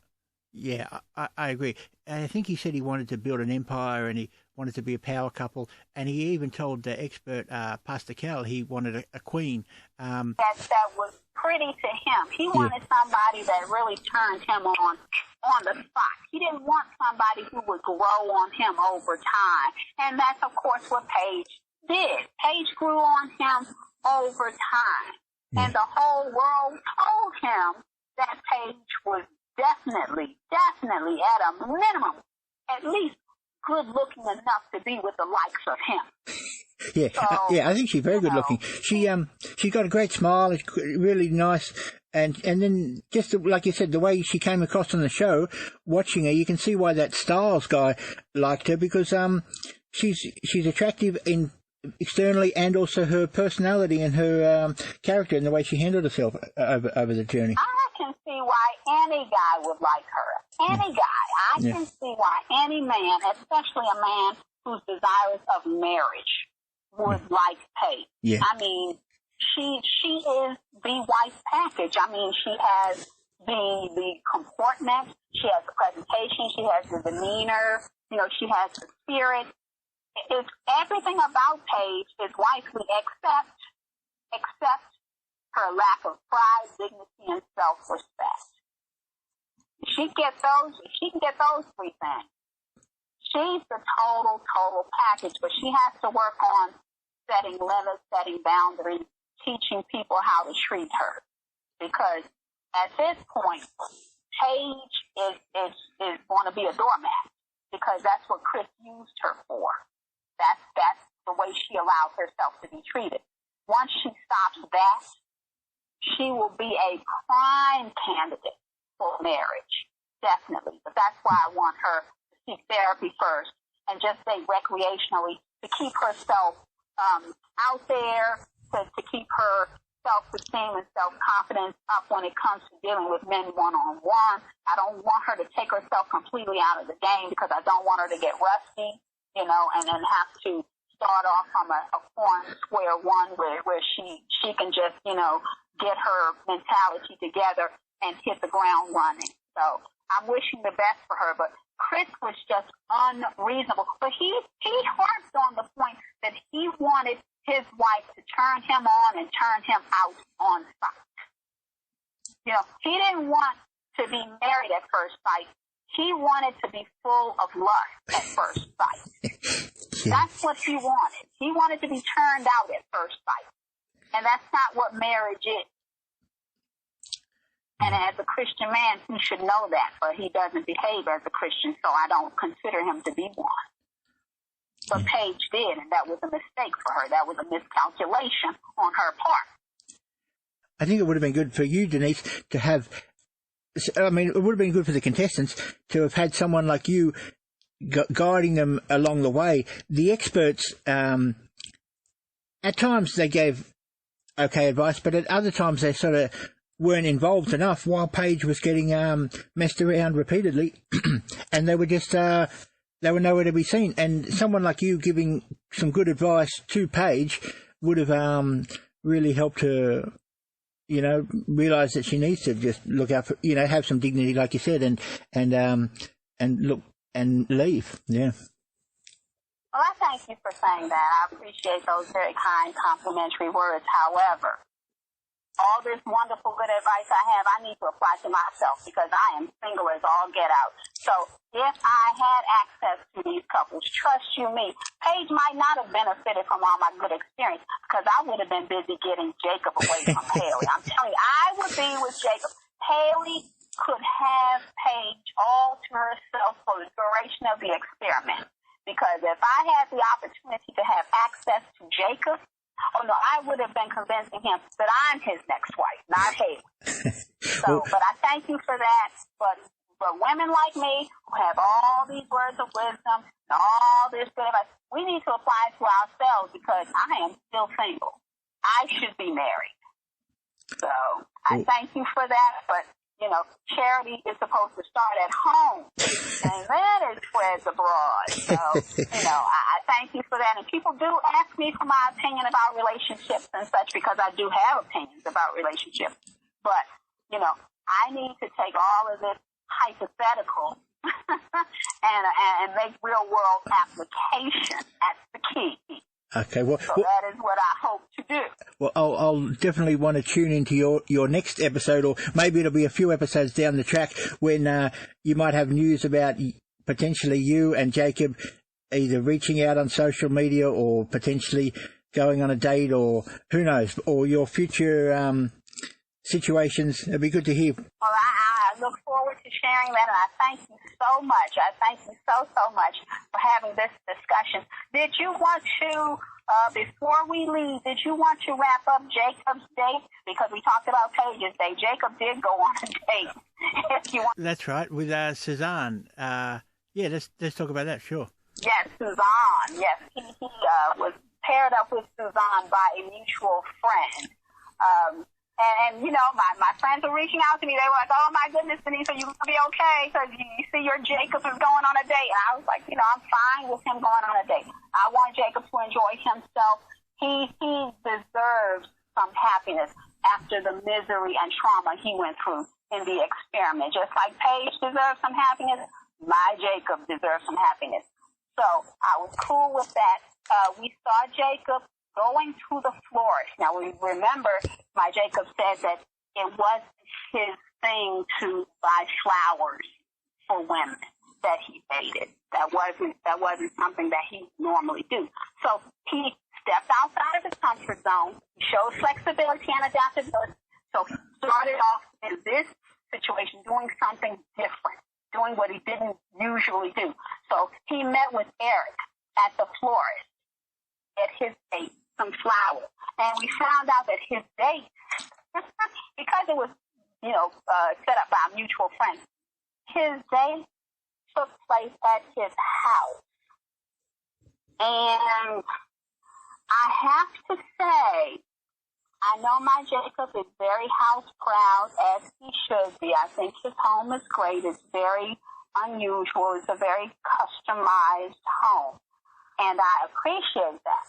Yeah, I agree. And I think he said he wanted to build an empire, and he wanted to be a power couple, and he even told the expert Pastor Cal he wanted a queen. That was pretty to him. He wanted somebody that really turned him on the spot. He didn't want somebody who would grow on him over time, and that's of course what Paige did. Paige grew on him over time, and the whole world told him that Paige was definitely at a minimum, at least good looking enough to be with the likes of him. Yeah, So, I think she's very good looking. She got a great smile, it's really nice, and then just like you said, the way she came across on the show, watching her, you can see why that Styles guy liked her, because she's attractive in externally, and also her personality and her character and the way she handled herself over the journey. I can see why any guy would like her. Any guy. I can see why any man, especially a man who's desirous of marriage, would like Paige. Yeah. I mean, she is the wife package. I mean, she has the comportment, she has the presentation, she has the demeanor, she has the spirit. It's everything about Paige is wifely except her lack of pride, dignity, and self-respect. She can get those three things. She's the total package, but she has to work on setting limits, setting boundaries, teaching people how to treat her. Because at this point, Paige is going to be a doormat, because that's what Chris used her for. That's the way she allows herself to be treated. Once she stops that, she will be a prime candidate for marriage, definitely. But that's why I want her to seek therapy first, and just say recreationally, to keep herself out there, to keep her self-esteem and self-confidence up when it comes to dealing with men one-on-one. I don't want her to take herself completely out of the game, because I don't want her to get rusty, and then have to start off from a foreign square one where she can just, get her mentality together and hit the ground running. So I'm wishing the best for her, but Chris was just unreasonable. But he harped on the point that he wanted his wife to turn him on and turn him out on sight. He didn't want to be married at first sight. He wanted to be full of lust at first sight. That's what he wanted. He wanted to be turned out at first sight. And that's not what marriage is. And as a Christian man, he should know that, but he doesn't behave as a Christian, so I don't consider him to be one. But Paige did, and that was a mistake for her. That was a miscalculation on her part. I think it would have been good for you, Denise, to have... I mean, it would have been good for the contestants to have had someone like you guiding them along the way. The experts, at times they gave okay advice, but at other times they sort of weren't involved enough, while Paige was getting messed around repeatedly, and they were just they were nowhere to be seen. And someone like you giving some good advice to Paige would have really helped her, realize that she needs to just look out for, have some dignity, like you said, and look and leave. Yeah. Well, I thank you for saying that. I appreciate those very kind, complimentary words. However, all this wonderful, good advice I need to apply to myself, because I am single as all get out. So if I had access to these couples, trust you me, Paige might not have benefited from all my good experience, because I would have been busy getting Jacob away from Haley. I'm telling you, I would be with Jacob. Haley could have Paige all to herself for the duration of the experiment. Because if I had the opportunity to have access to Jacob, I would have been convincing him that I'm his next wife, not Haley. But I thank you for that. But women like me, who have all these words of wisdom and all this good advice, we need to apply it to ourselves, because I am still single. I should be married. So I thank you for that. But charity is supposed to start at home, and then it spreads abroad. So, I thank you for that. And people do ask me for my opinion about relationships and such, because I do have opinions about relationships. But, I need to take all of this hypothetical and make real world application. That's the key. Okay, well, so that is what I hope to do. Well, I'll definitely want to tune into your next episode, or maybe it'll be a few episodes down the track when you might have news about potentially you and Jacob either reaching out on social media or potentially going on a date, or who knows, or your future situations. It'd be good to hear. Well, I look forward to sharing that, and I thank you so much. I thank you so much for having this discussion. Did you want to, before we leave, did you want to wrap up Jacob's date? Because we talked about Paige's date. Jacob did go on a date. If you want. That's right, with Suzanne. Yeah, let's talk about that, sure. Yes, Suzanne. Yes, he was paired up with Suzanne by a mutual friend. And you know, my friends were reaching out to me. They were like, oh, my goodness, Denise, are you going to be okay? Because you see your Jacob is going on a date. And I was like, you know, I'm fine with him going on a date. I want Jacob to enjoy himself. He deserves some happiness after the misery and trauma he went through in the experiment. Just like Paige deserves some happiness, my Jacob deserves some happiness. So I was cool with that. We saw Jacob going to the florist. Now, we remember my Jacob said that it wasn't his thing to buy flowers for women that he dated. That wasn't something that he normally do. So he stepped outside of his comfort zone. He showed flexibility and adaptability. So he started off in this situation doing something different, doing what he didn't usually do. So he met with Eric at the florist at his date, some flowers. And we found out that his date, because it was, set up by a mutual friend, his date took place at his house. And I have to say, I know my Jacob is very house proud, as he should be. I think his home is great. It's very unusual. It's a very customized home. And I appreciate that.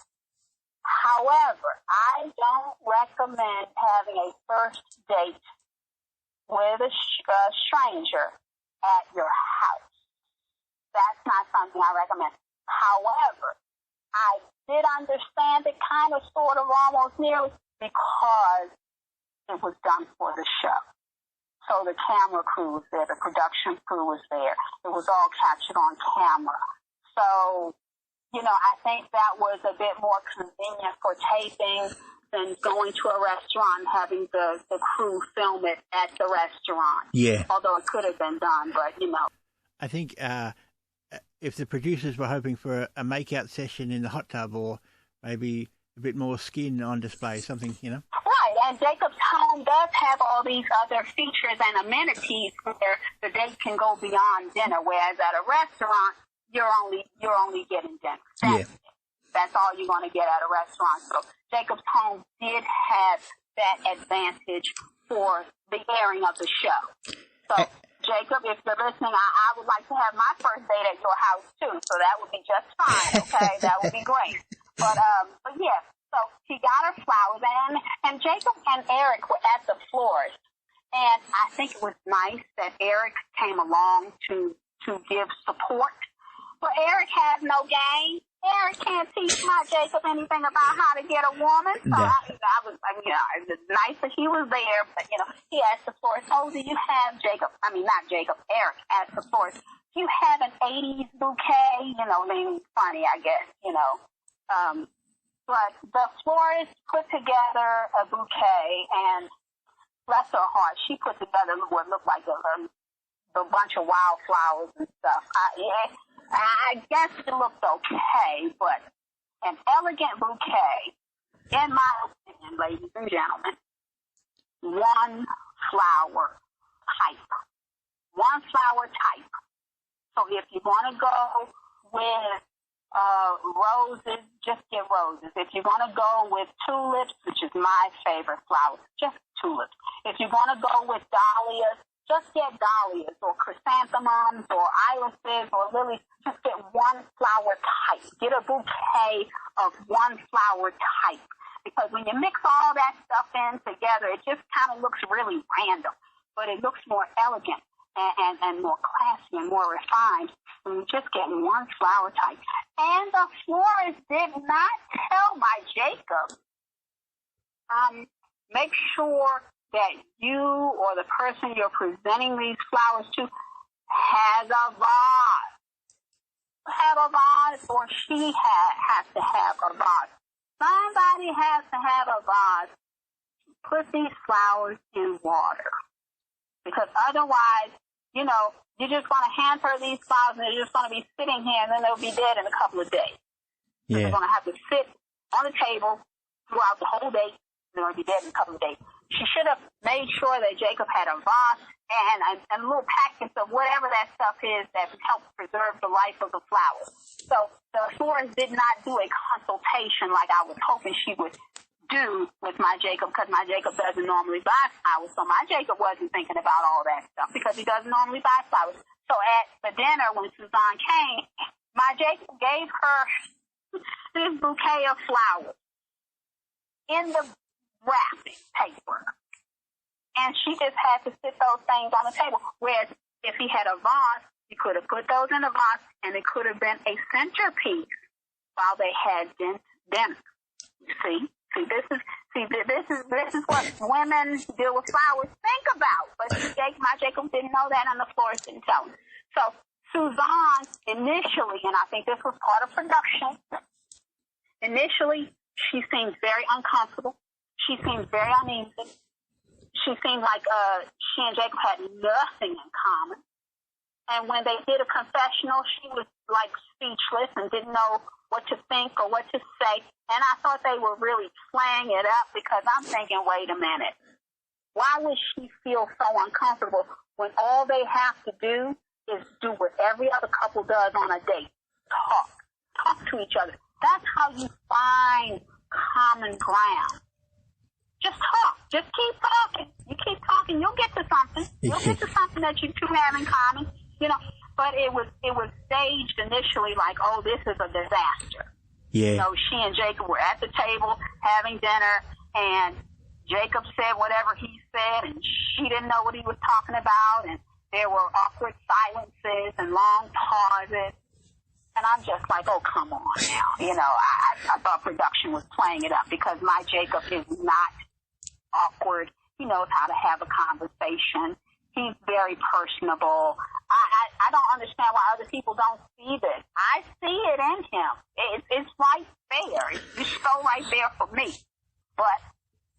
However, I don't recommend having a first date with a stranger at your house. That's not something I recommend. However, I did understand it kind of, sort of, almost nearly, because it was done for the show. So the camera crew was there, the production crew was there. It was all captured on camera. So, I think that was a bit more convenient for taping than going to a restaurant and having the crew film it at the restaurant. Yeah. Although it could have been done, but, I think if the producers were hoping for a make-out session in the hot tub, or maybe a bit more skin on display, something, Right, and Jacob's home does have all these other features and amenities where the date can go beyond dinner, whereas at a restaurant, you're only getting dinner. That's all you're going to get at a restaurant. So Jacob's home did have that advantage for the airing of the show. So Jacob, if you're listening, I would like to have my first date at your house too. So that would be just fine. Okay, that would be great. But yeah. So he got her flowers, and Jacob and Eric were at the florist, and I think it was nice that Eric came along to give support. But Eric has no game. Eric can't teach my Jacob anything about how to get a woman. So I was, it was nice that he was there, but, he asked the florist, oh, do you have Eric asked the florist, do you have an 80s bouquet? Meaning funny, I guess, but the florist put together a bouquet, and bless her heart, she put together what looked like a bunch of wildflowers and stuff. I guess it looked okay, but an elegant bouquet, in my opinion, ladies and gentlemen, one flower type. So if you want to go with roses, just get roses. If you're going to go with tulips, which is my favorite flower, just tulips. If you're going to go with dahlias, just get dahlias or chrysanthemums or irises or lilies. Just get one flower type. Get a bouquet of one flower type. Because when you mix all that stuff in together, it just kind of looks really random. But it looks more elegant. and more classy and more refined when you just get one flower type. And the florist did not tell my Jacob, make sure that you or the person you're presenting these flowers to has a vase. Have a vase, or she has to have a vase. Somebody has to have a vase. Put these flowers in water. Because otherwise, you just want to hand her these flowers and they're just going to be sitting here and then they'll be dead in a couple of days. Yeah. They're going to have to sit on the table throughout the whole day. They're going to be dead in a couple of days. She should have made sure that Jacob had a vase and a little packets of whatever that stuff is that helps preserve the life of the flowers. So the florist did not do a consultation like I was hoping she would do with my Jacob, because my Jacob doesn't normally buy flowers. So my Jacob wasn't thinking about all that stuff because he doesn't normally buy flowers. So at the dinner when Suzanne came, my Jacob gave her this bouquet of flowers in the wrapping paper. And she just had to sit those things on the table. Whereas if he had a vase, he could have put those in a vase and it could have been a centerpiece while they had dinner. See, this is what women deal with flowers think about. But my Jacob didn't know that, and the florist didn't tell him. So Suzanne initially, and I think this was part of production, initially she seemed very uncomfortable. She seemed very uneasy. She seemed like she and Jacob had nothing in common. And when they did a confessional, she was like speechless and didn't know what to think or what to say. And I thought they were really playing it up, because I'm thinking, wait a minute. Why would she feel so uncomfortable when all they have to do is do what every other couple does on a date? Talk to each other. That's how you find common ground. Just talk. Just keep talking. You keep talking, you'll get to something. You'll get to something that you two have in common. But it was staged initially like, oh, this is a disaster. Yeah. She and Jacob were at the table having dinner, and Jacob said whatever he said, and she didn't know what he was talking about, and there were awkward silences and long pauses. And I'm just like, oh, come on now. I thought production was playing it up, because my Jacob is not awkward. He knows how to have a conversation. He's very personable. I don't understand why other people don't see this. I see it in him. It's right there. It's so right there for me. But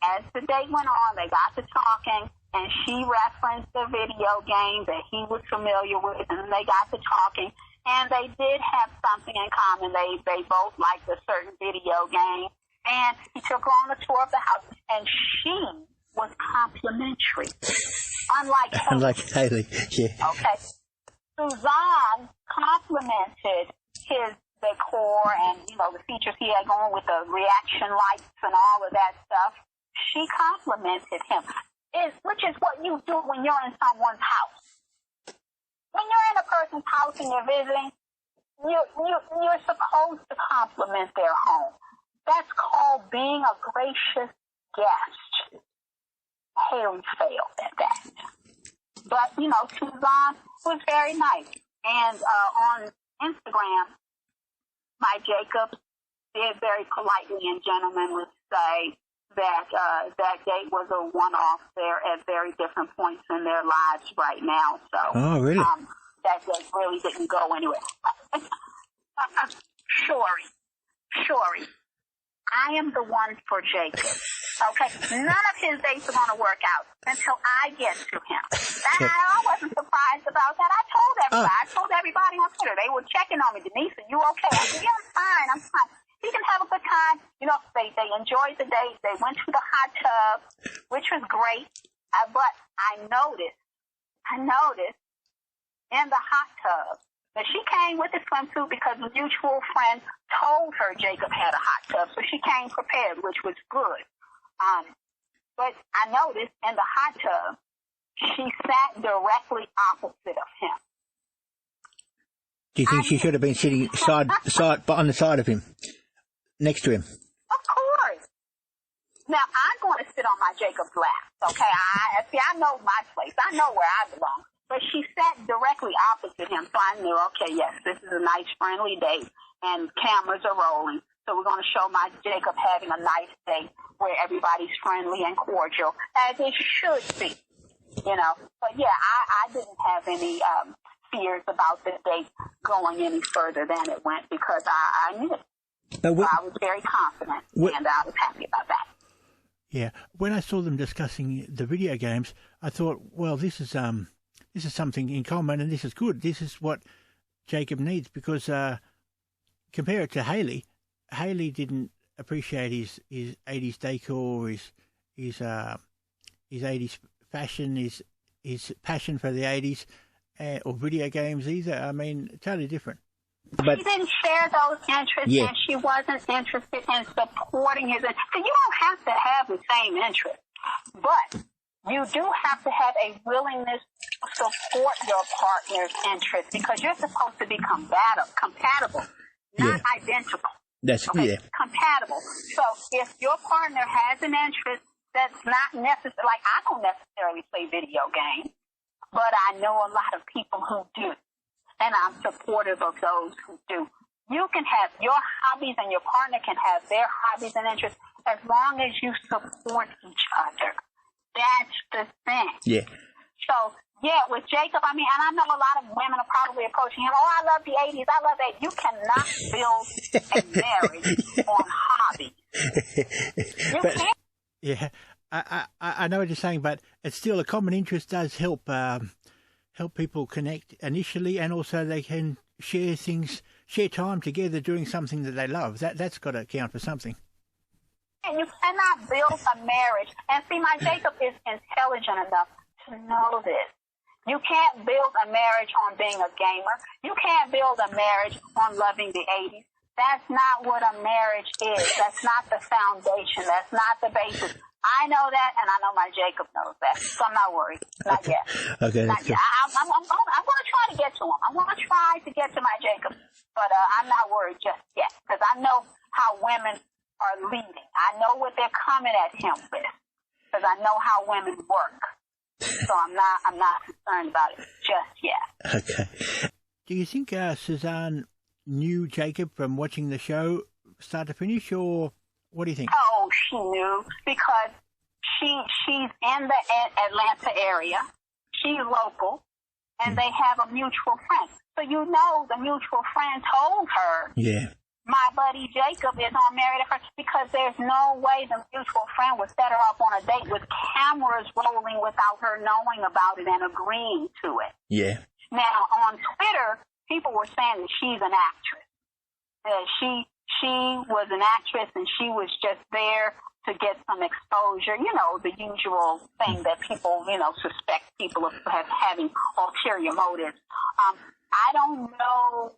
as the date went on, they got to talking, and she referenced the video game that he was familiar with, and they got to talking, and they did have something in common. They both liked a certain video game, and he took her on a tour of the house, and she was complimentary. Unlike Haley, yeah. Okay. Suzanne complimented his decor and, the features he had going with the reaction lights and all of that stuff. She complimented him, which is what you do when you're in someone's house. When you're in a person's house and you're visiting, you're supposed to compliment their home. That's called being a gracious guest. Haley failed at that. But, Suzanne was very nice. And on Instagram, my Jacob did very politely and gentlemanly say that that date was a one-off. They're at very different points in their lives right now. So, oh, really? That date really didn't go anywhere. Shorey, I am the one for Jacob. Okay? None of his dates are going to work out until I get to him. I wasn't surprised about that. I told everybody on Twitter. They were checking on me. Denise, are you okay? I said, yeah, I'm fine. He can have a good time. They enjoyed the date. They went to the hot tub, which was great. But I noticed in the hot tub that she came with a swimsuit because a mutual friend told her Jacob had a hot tub. So she came prepared, which was good. But I noticed in the hot tub, she sat directly opposite of him. Do you think she should have been sitting on the side of him, next to him? Of course. Now, I'm going to sit on my Jacob's lap, okay? I know my place. I know where I belong. But she sat directly opposite him, so I knew, okay, yes, this is a nice, friendly date, and cameras are rolling. So we're going to show my Jacob having a nice date where everybody's friendly and cordial, as it should be, you know. But, yeah, I didn't have any fears about the date going any further than it went because I knew it. So I was very confident, and I was happy about that. Yeah. When I saw them discussing the video games, I thought, well, this is something in common, and this is good. This is what Jacob needs, because compare it to Haley. Haley didn't appreciate his 80s decor, his 80s fashion, his passion for the 80s, or video games either. I mean, totally different. But she didn't share those interests, and she wasn't interested in supporting his interests. So you don't have to have the same interests, but you do have to have a willingness to support your partner's interests, because you're supposed to be compatible, not identical. That's compatible. So if your partner has an interest that's not necessary, like I don't necessarily play video games, but I know a lot of people who do. And I'm supportive of those who do. You can have your hobbies and your partner can have their hobbies and interests as long as you support each other. That's the thing. Yeah. So, yeah, with Jacob, I mean, and I know a lot of women are probably approaching him, oh, I love the 80s, I love that. You cannot build a marriage on hobbies. You can't. Yeah, I know what you're saying, but it's still a common interest does help people connect initially, and also they can share time together doing something that they love. That's got to count for something. And you cannot build a marriage. And see, my Jacob is intelligent enough to know this. You can't build a marriage on being a gamer. You can't build a marriage on loving the 80s. That's not what a marriage is. That's not the foundation. That's not the basis. I know that, and I know my Jacob knows that, so I'm not worried. Not yet. Okay. Not yet. I'm going to try to get to him. I'm going to try to get to my Jacob, but I'm not worried just yet, because I know how women are leading. I know what they're coming at him with, because I know how women work. So I'm not concerned about it just yet. Okay. Do you think Suzanne knew Jacob from watching the show start to finish, or what do you think? Oh, she knew, because she's in the Atlanta area. She's local, and they have a mutual friend. So you know the mutual friend told her, my buddy Jacob is on Married at First, because there's no way the mutual friend would set her up on a date with cameras rolling without her knowing about it and agreeing to it. Yeah. Now, on Twitter, people were saying that she's an actress. She was an actress, and she was just there to get some exposure, you know, the usual thing that people, you know, suspect people of having ulterior motives. I don't know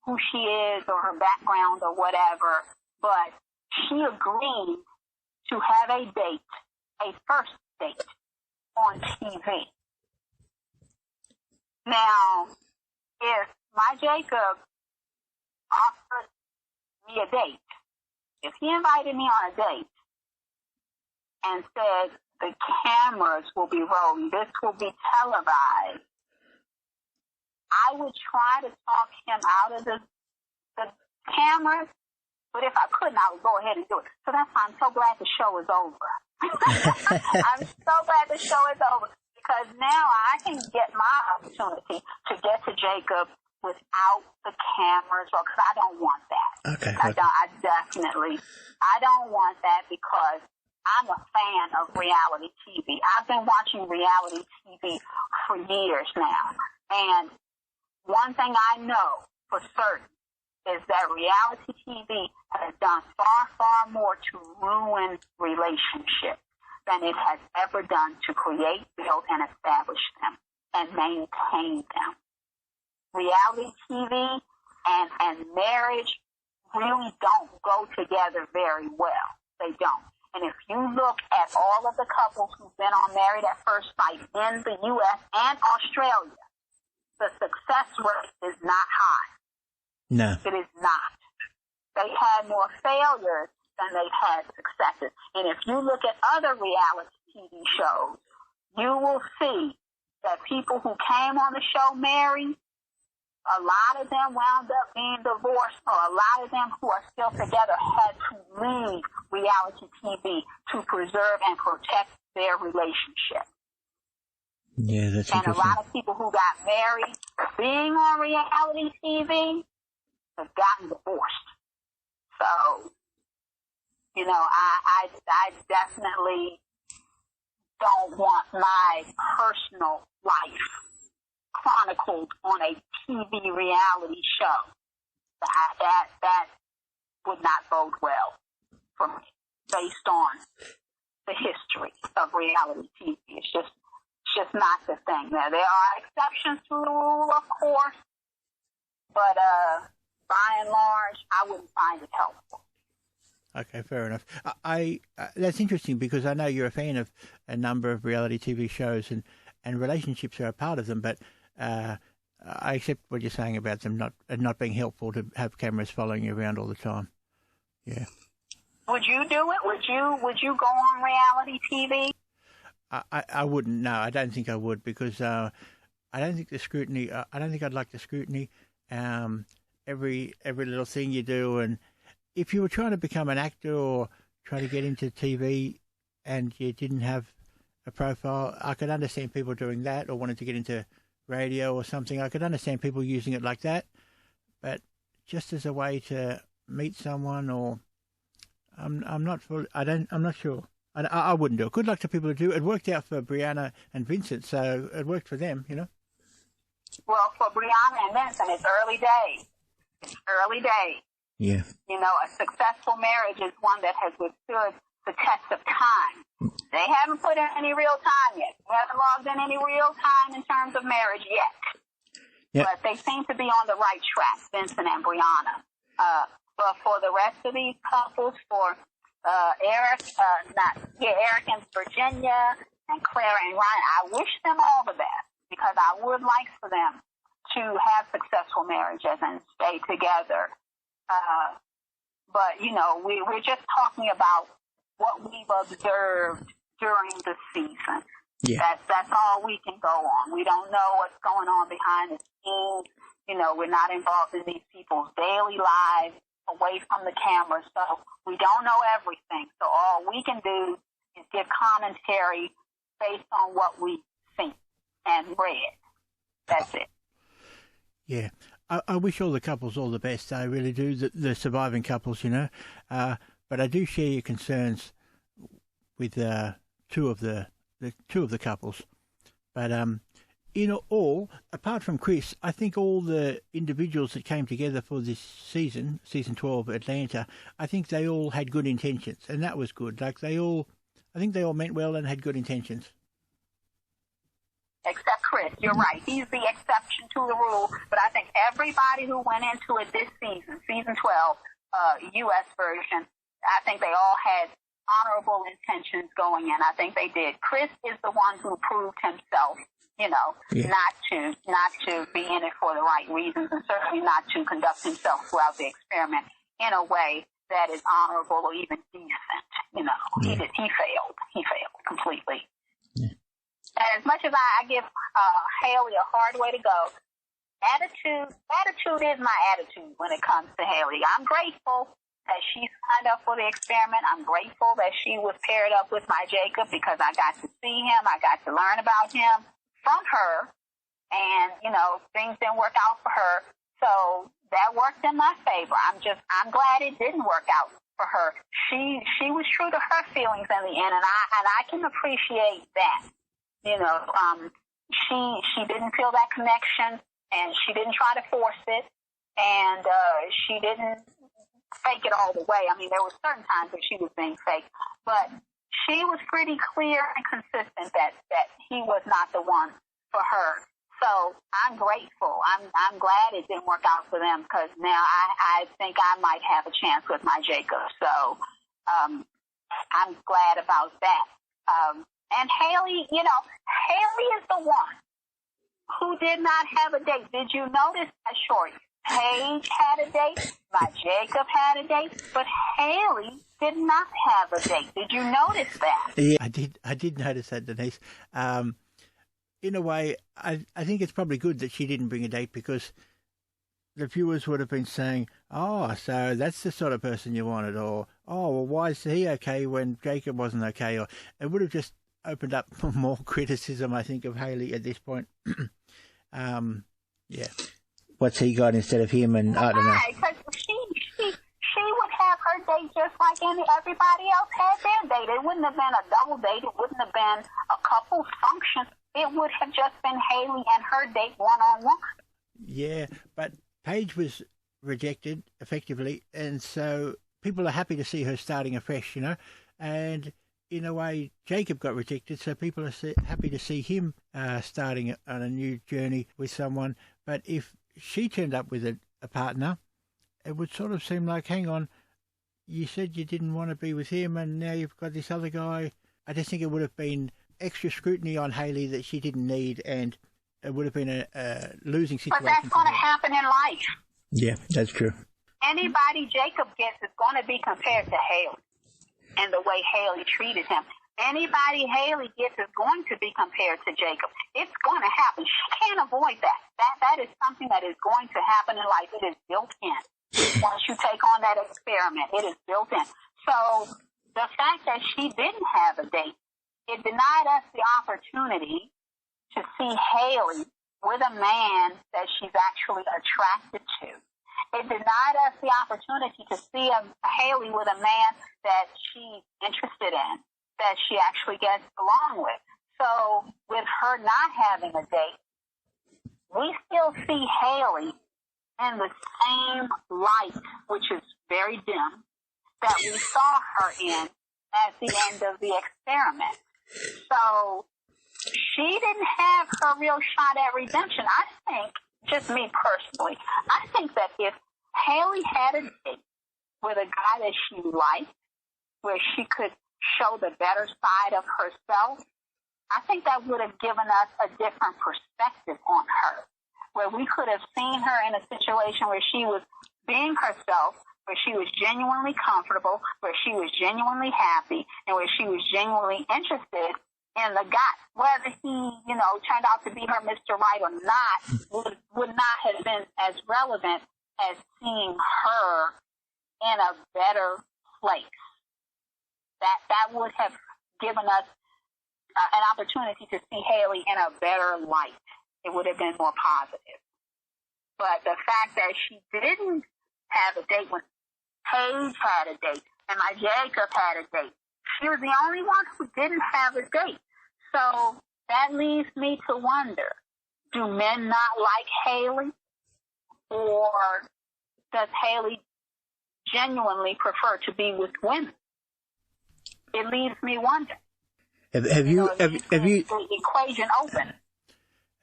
who she is or her background or whatever, but she agreed to have a date, a first date, on TV. Now, if my Jacob offered me a date, if he invited me on a date and said the cameras will be rolling, this will be televised, I would try to talk him out of the cameras, but if I couldn't, I would go ahead and do it. So that's why I'm so glad the show is over. I'm so glad the show is over, because now I can get my opportunity to get to Jacob without the cameras, because I don't want that. Okay. I don't want that, because I'm a fan of reality TV. I've been watching reality TV for years now. And one thing I know for certain is that reality TV has done far, far more to ruin relationships than it has ever done to create, build, and establish them and maintain them. Reality TV and marriage really don't go together very well. They don't. And if you look at all of the couples who've been on Married at First Sight in the U.S. and Australia, the success rate is not high. No. It is not. They had more failures than they've had successes. And if you look at other reality TV shows, you will see that people who came on the show married, a lot of them wound up being divorced, or a lot of them who are still together had to leave reality TV to preserve and protect their relationship. Yeah, that's and interesting. And a lot of people who got married being on reality TV have gotten divorced. So, you know, I definitely don't want my personal life chronicled on a TV reality show. That would not bode well for me, based on the history of reality TV. It's just not the thing. Now, there are exceptions to the rule, of course, but by and large, I wouldn't find it helpful. Okay, fair enough. I that's interesting because I know you're a fan of a number of reality TV shows, and relationships are a part of them, but I accept what you're saying about them not being helpful to have cameras following you around all the time. Yeah. Would you do it? Would you go on reality TV? I wouldn't. No, I don't think I would, because I don't think the scrutiny. I don't think I'd like the scrutiny. Every little thing you do, and if you were trying to become an actor or try to get into TV and you didn't have a profile, I could understand people doing that, or wanted to get into radio or something. I could understand people using it like that, but just as a way to meet someone, or I'm not sure. I wouldn't do it. Good luck to people who do. It worked out for Brianna and Vincent, so it worked for them, you know. Well, for Brianna and Vincent, it's early days. It's early days. Yeah. You know, a successful marriage is one that has withstood the test of time. They haven't put in any real time yet. They haven't logged in any real time in terms of marriage yet. Yep. But they seem to be on the right track, Vincent and Brianna. But for the rest of these couples, for Eric and Virginia, and Clara and Ryan, I wish them all the best, because I would like for them to have successful marriages and stay together. But, you know, we're just talking about what we've observed during the season. Yeah. That's all we can go on. We don't know what's going on behind the scenes. You know, we're not involved in these people's daily lives away from the camera, so we don't know everything. So all we can do is give commentary based on what we've seen and read. That's it. Yeah. I wish all the couples all the best. I really do, the surviving couples, you know. But I do share your concerns with two of the couples. But in all, apart from Chris, I think all the individuals that came together for this season 12 Atlanta, I think they all had good intentions, and that was good. Like I think they all meant well and had good intentions. Except Chris, you're right. He's the exception to the rule. But I think everybody who went into it this season 12, U.S. version, I think they all had honorable intentions going in. I think they did. Chris is the one who proved himself, you know, not to be in it for the right reasons, and certainly not to conduct himself throughout the experiment in a way that is honorable or even decent. You know, he failed. He failed completely. Yeah. And as much as I give Haley a hard way to go, attitude is my attitude when it comes to Haley. I'm grateful that she signed up for the experiment. I'm grateful that she was paired up with my Jacob, because I got to see him. I got to learn about him from her. And, you know, things didn't work out for her. So that worked in my favor. I'm glad it didn't work out for her. She was true to her feelings in the end, and I can appreciate that. You know, she didn't feel that connection, and she didn't try to force it, and she didn't fake it all the way. I mean, there were certain times that she was being fake, but she was pretty clear and consistent that he was not the one for her. So I'm grateful. I'm glad it didn't work out for them, because now I think I might have a chance with my Jacob. So I'm glad about that. And Haley, you know, Haley is the one who did not have a date. Did you notice? Sure, Paige had a date, my Jacob had a date, but Haley did not have a date. Did you notice that? Yeah, I did notice that, Denise. in a way, I think it's probably good that she didn't bring a date, because the viewers would have been saying, oh, so that's the sort of person you wanted, or, oh, well, why is he okay when Jacob wasn't okay? Or it would have just opened up more criticism, I think, of Hayley at this point. Yeah. What's he got instead of him? And I don't know. Right, because she would have her date just like everybody else had their date. It wouldn't have been a double date. It wouldn't have been a couple's function. It would have just been Hayley and her date one-on-one. Yeah, but Paige was rejected effectively, and so people are happy to see her starting afresh, you know. And in a way, Jacob got rejected, so people are happy to see him starting on a new journey with someone. But if she turned up with a partner, it would sort of seem like, hang on, you said you didn't want to be with him, and now you've got this other guy. I just think it would have been extra scrutiny on Hayley that she didn't need, and it would have been a losing situation. But that's going to happen in life. Yeah, that's true. Anybody Jacob gets is going to be compared to Hayley and the way Hayley treated him. Anybody Hayley gets is going to be compared to Jacob. It's going to happen. She can't avoid that. That is something that is going to happen in life. It is built in. Once you take on that experiment, it is built in. So the fact that she didn't have a date, it denied us the opportunity to see Hayley with a man that she's actually attracted to. It denied us the opportunity to see Hayley with a man that she's interested in, that she actually gets along with. So with her not having a date, we still see Hayley in the same light, which is very dim, that we saw her in at the end of the experiment. So she didn't have her real shot at redemption. I think, just me personally, I think that if Hayley had a date with a guy that she liked, where she could show the better side of herself, I think that would have given us a different perspective on her, where we could have seen her in a situation where she was being herself, where she was genuinely comfortable, where she was genuinely happy, and where she was genuinely interested in the guy. Whether he, turned out to be her Mr. Right or not would not have been as relevant as seeing her in a better place. That would have given us an opportunity to see Hayley in a better light. It would have been more positive. But the fact that she didn't have a date when Paige had a date and my Jacob had a date, she was the only one who didn't have a date. So that leaves me to wonder, do men not like Hayley? Or does Hayley genuinely prefer to be with women? It leaves me wondering. Have you the equation open?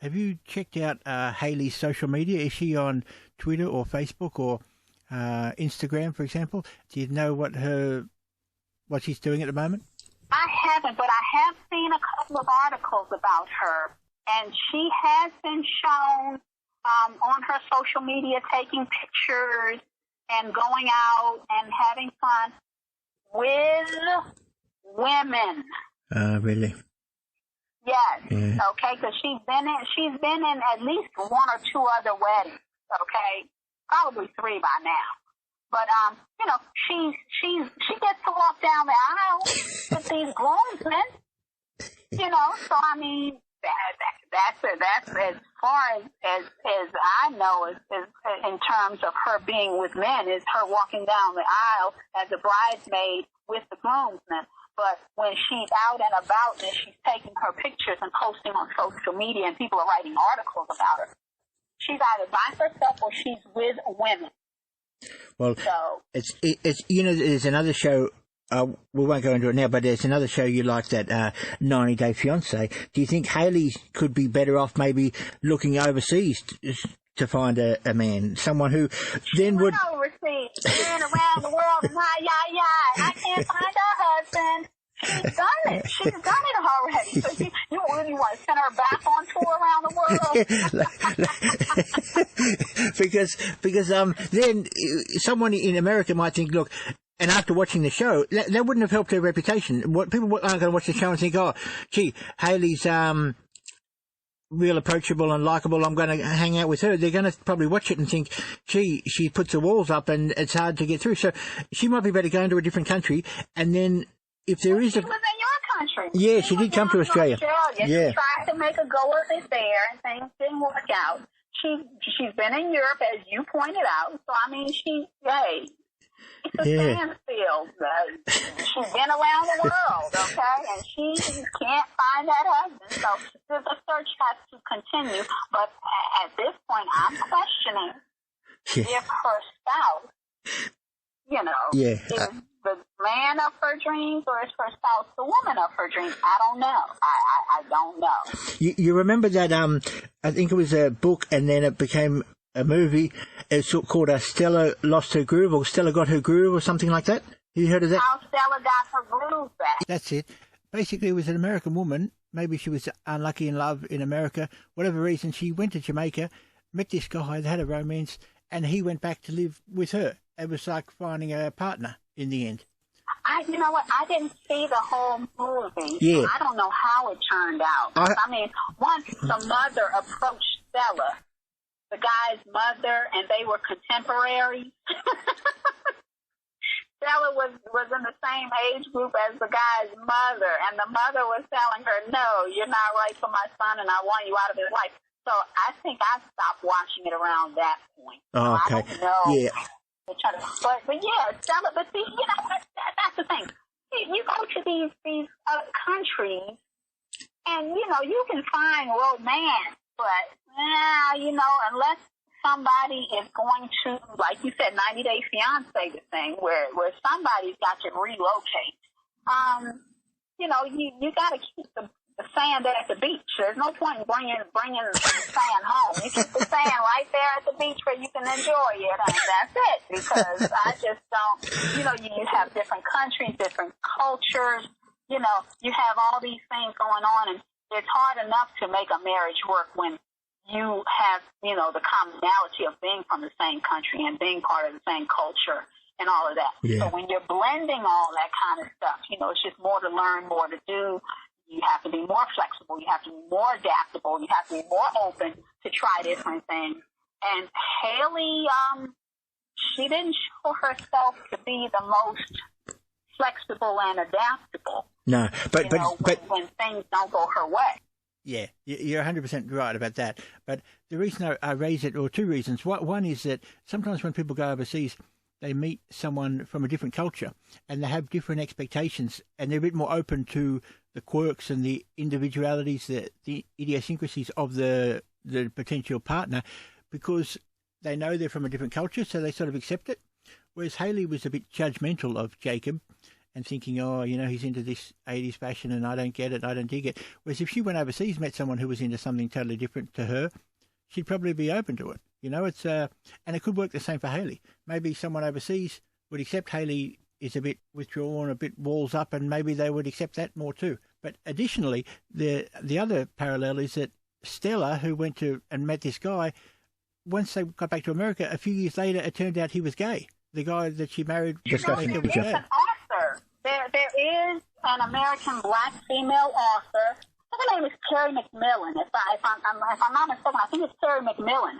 Have you checked out Hayley's social media? Is she on Twitter or Facebook or Instagram, for example? Do you know what she's doing at the moment? I haven't, but I have seen a couple of articles about her, and she has been shown on her social media taking pictures and going out and having fun with women. Really? Yes. Yeah. Okay, because she's been in at least one or two other weddings. Okay, probably three by now. But she gets to walk down the aisle with these groomsmen. So I mean, that's as far as I know, is in terms of her being with men, is her walking down the aisle as a bridesmaid with the groomsmen. But when she's out and about and she's taking her pictures and posting on social media and people are writing articles about her, she's either by herself or she's with women. Well, so, it's there's another show, we won't go into it now, but there's another show you like, that 90 Day Fiancé. Do you think Hayley could be better off maybe looking overseas to find a man, someone who then would... overseas, been around the world, and I can't find a husband. She's done it. She's done it already. So you really want to send her back on tour around the world? because then someone in America might think, look, and after watching the show, that wouldn't have helped her reputation. People aren't going to watch the show and think, oh, gee, Hayley's real approachable and likable, I'm going to hang out with her. They're going to probably watch it and think, gee, she puts the walls up and it's hard to get through. So she might be better going to a different country. And then if there is she was in your country. Yeah, she did come to Australia. Yeah. She tried to make a go of it there, and things didn't work out. She's been in Europe, as you pointed out. So, I mean, it's a standstill. She's been around the world, okay? And she can't find that husband. So the search has to continue. But at this point, I'm questioning if her spouse, is the man of her dreams, or is her spouse the woman of her dreams? I don't know. I don't know. You remember that, I think it was a book and then it became a movie. It's called Stella Lost Her Groove, or Stella Got Her Groove, or something like that. Have you heard of that? How Stella got her groove back. That's it. Basically, it was an American woman. Maybe she was unlucky in love in America. Whatever reason, she went to Jamaica, met this guy, they had a romance, and he went back to live with her. It was like finding a partner in the end. You know what? I didn't see the whole movie. Yeah. So I don't know how it turned out. I mean, once the mother approached Stella, the guy's mother, and they were contemporaries. Stella was in the same age group as the guy's mother, and the mother was telling her, no, you're not right for my son, and I want you out of his life. So I think I stopped watching it around that point. Oh, okay. I don't know. Yeah. But yeah, Stella, but see, that's the thing. You go to these other countries, and, you can find romance, but, unless somebody is going to, like you said, 90 Day Fiancé, the thing where somebody's got to relocate. You got to keep the sand at the beach. There's no point in bringing the sand home. You keep the sand right there at the beach where you can enjoy it, and that's it. Because I just don't, you have different countries, different cultures. You have all these things going on, and it's hard enough to make a marriage work when you have, the commonality of being from the same country and being part of the same culture and all of that. Yeah. So when you're blending all that kind of stuff, it's just more to learn, more to do. You have to be more flexible. You have to be more adaptable. You have to be more open to try different things. And Haley, she didn't show herself to be the most flexible and adaptable. No, but when things don't go her way. Yeah, you're 100% right about that. But the reason I raise it, or two reasons. One is that sometimes when people go overseas, they meet someone from a different culture and they have different expectations, and they're a bit more open to the quirks and the individualities, the idiosyncrasies of the potential partner, because they know they're from a different culture, so they sort of accept it. Whereas Haley was a bit judgmental of Jacob and thinking, he's into this 80s fashion and I don't get it, I don't dig it. Whereas if she went overseas, met someone who was into something totally different to her, she'd probably be open to it. It's and it could work the same for Haley. Maybe someone overseas would accept Haley is a bit withdrawn, a bit walls up, and maybe they would accept that more too. But additionally, the other parallel is that Stella, who went to and met this guy, once they got back to America, a few years later, it turned out he was gay. The guy that she married was gay. There's an author. There is an American black female author. Her name is Terry McMillan. If I'm not mistaken, I think it's Terry McMillan.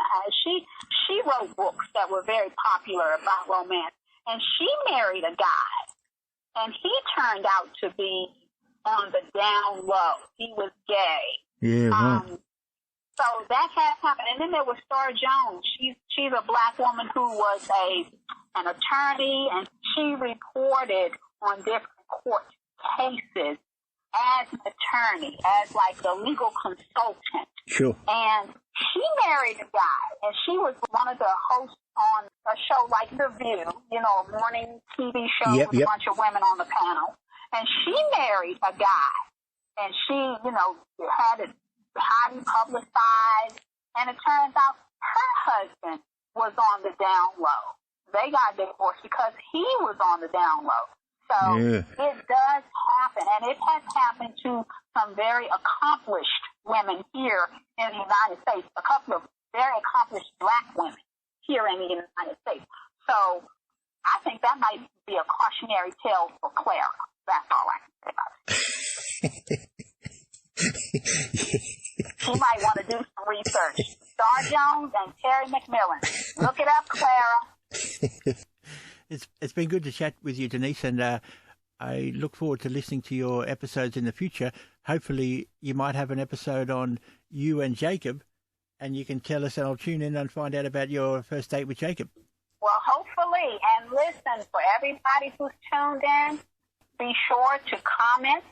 She wrote books that were very popular about romance, and she married a guy, and he turned out to be on the down low. He was gay. Yeah. Right. So that has happened. And then there was Star Jones. She's a black woman who was an attorney, and she reported on different court cases as an attorney, as like the legal consultant. Sure. And she married a guy, and she was one of the hosts on a show like The View, a morning TV show with a bunch of women on the panel. And she married a guy, and she, had it highly publicized, and it turns out her husband was on the down low. They got divorced because he was on the down low. So it does happen, and it has happened to some very accomplished women here in the United States, a couple of very accomplished black women here in the United States. So I think that might be a cautionary tale for Clara. That's all I can say about it. She might want to Troy McMillan. Look it up, Clara. It's been good to chat with you, Denise, and I look forward to listening to your episodes in the future. Hopefully, you might have an episode on you and Jacob, and you can tell us, and I'll tune in and find out about your first date with Jacob. Well, hopefully. And listen, for everybody who's tuned in, be sure to comment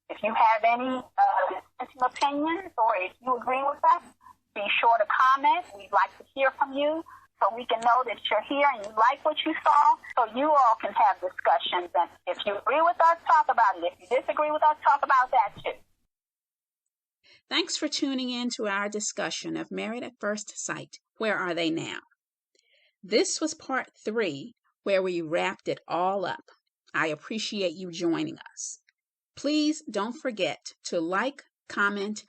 if you have any dissenting opinions or if you agree with us. Be sure to comment. We'd like to hear from you so we can know that you're here and you like what you saw, so you all can have discussions. And if you agree with us, talk about it. If you disagree with us, talk about that too. Thanks for tuning in to our discussion of Married at First Sight. Where are they now? This was part 3, where we wrapped it all up. I appreciate you joining us. Please don't forget to like, comment,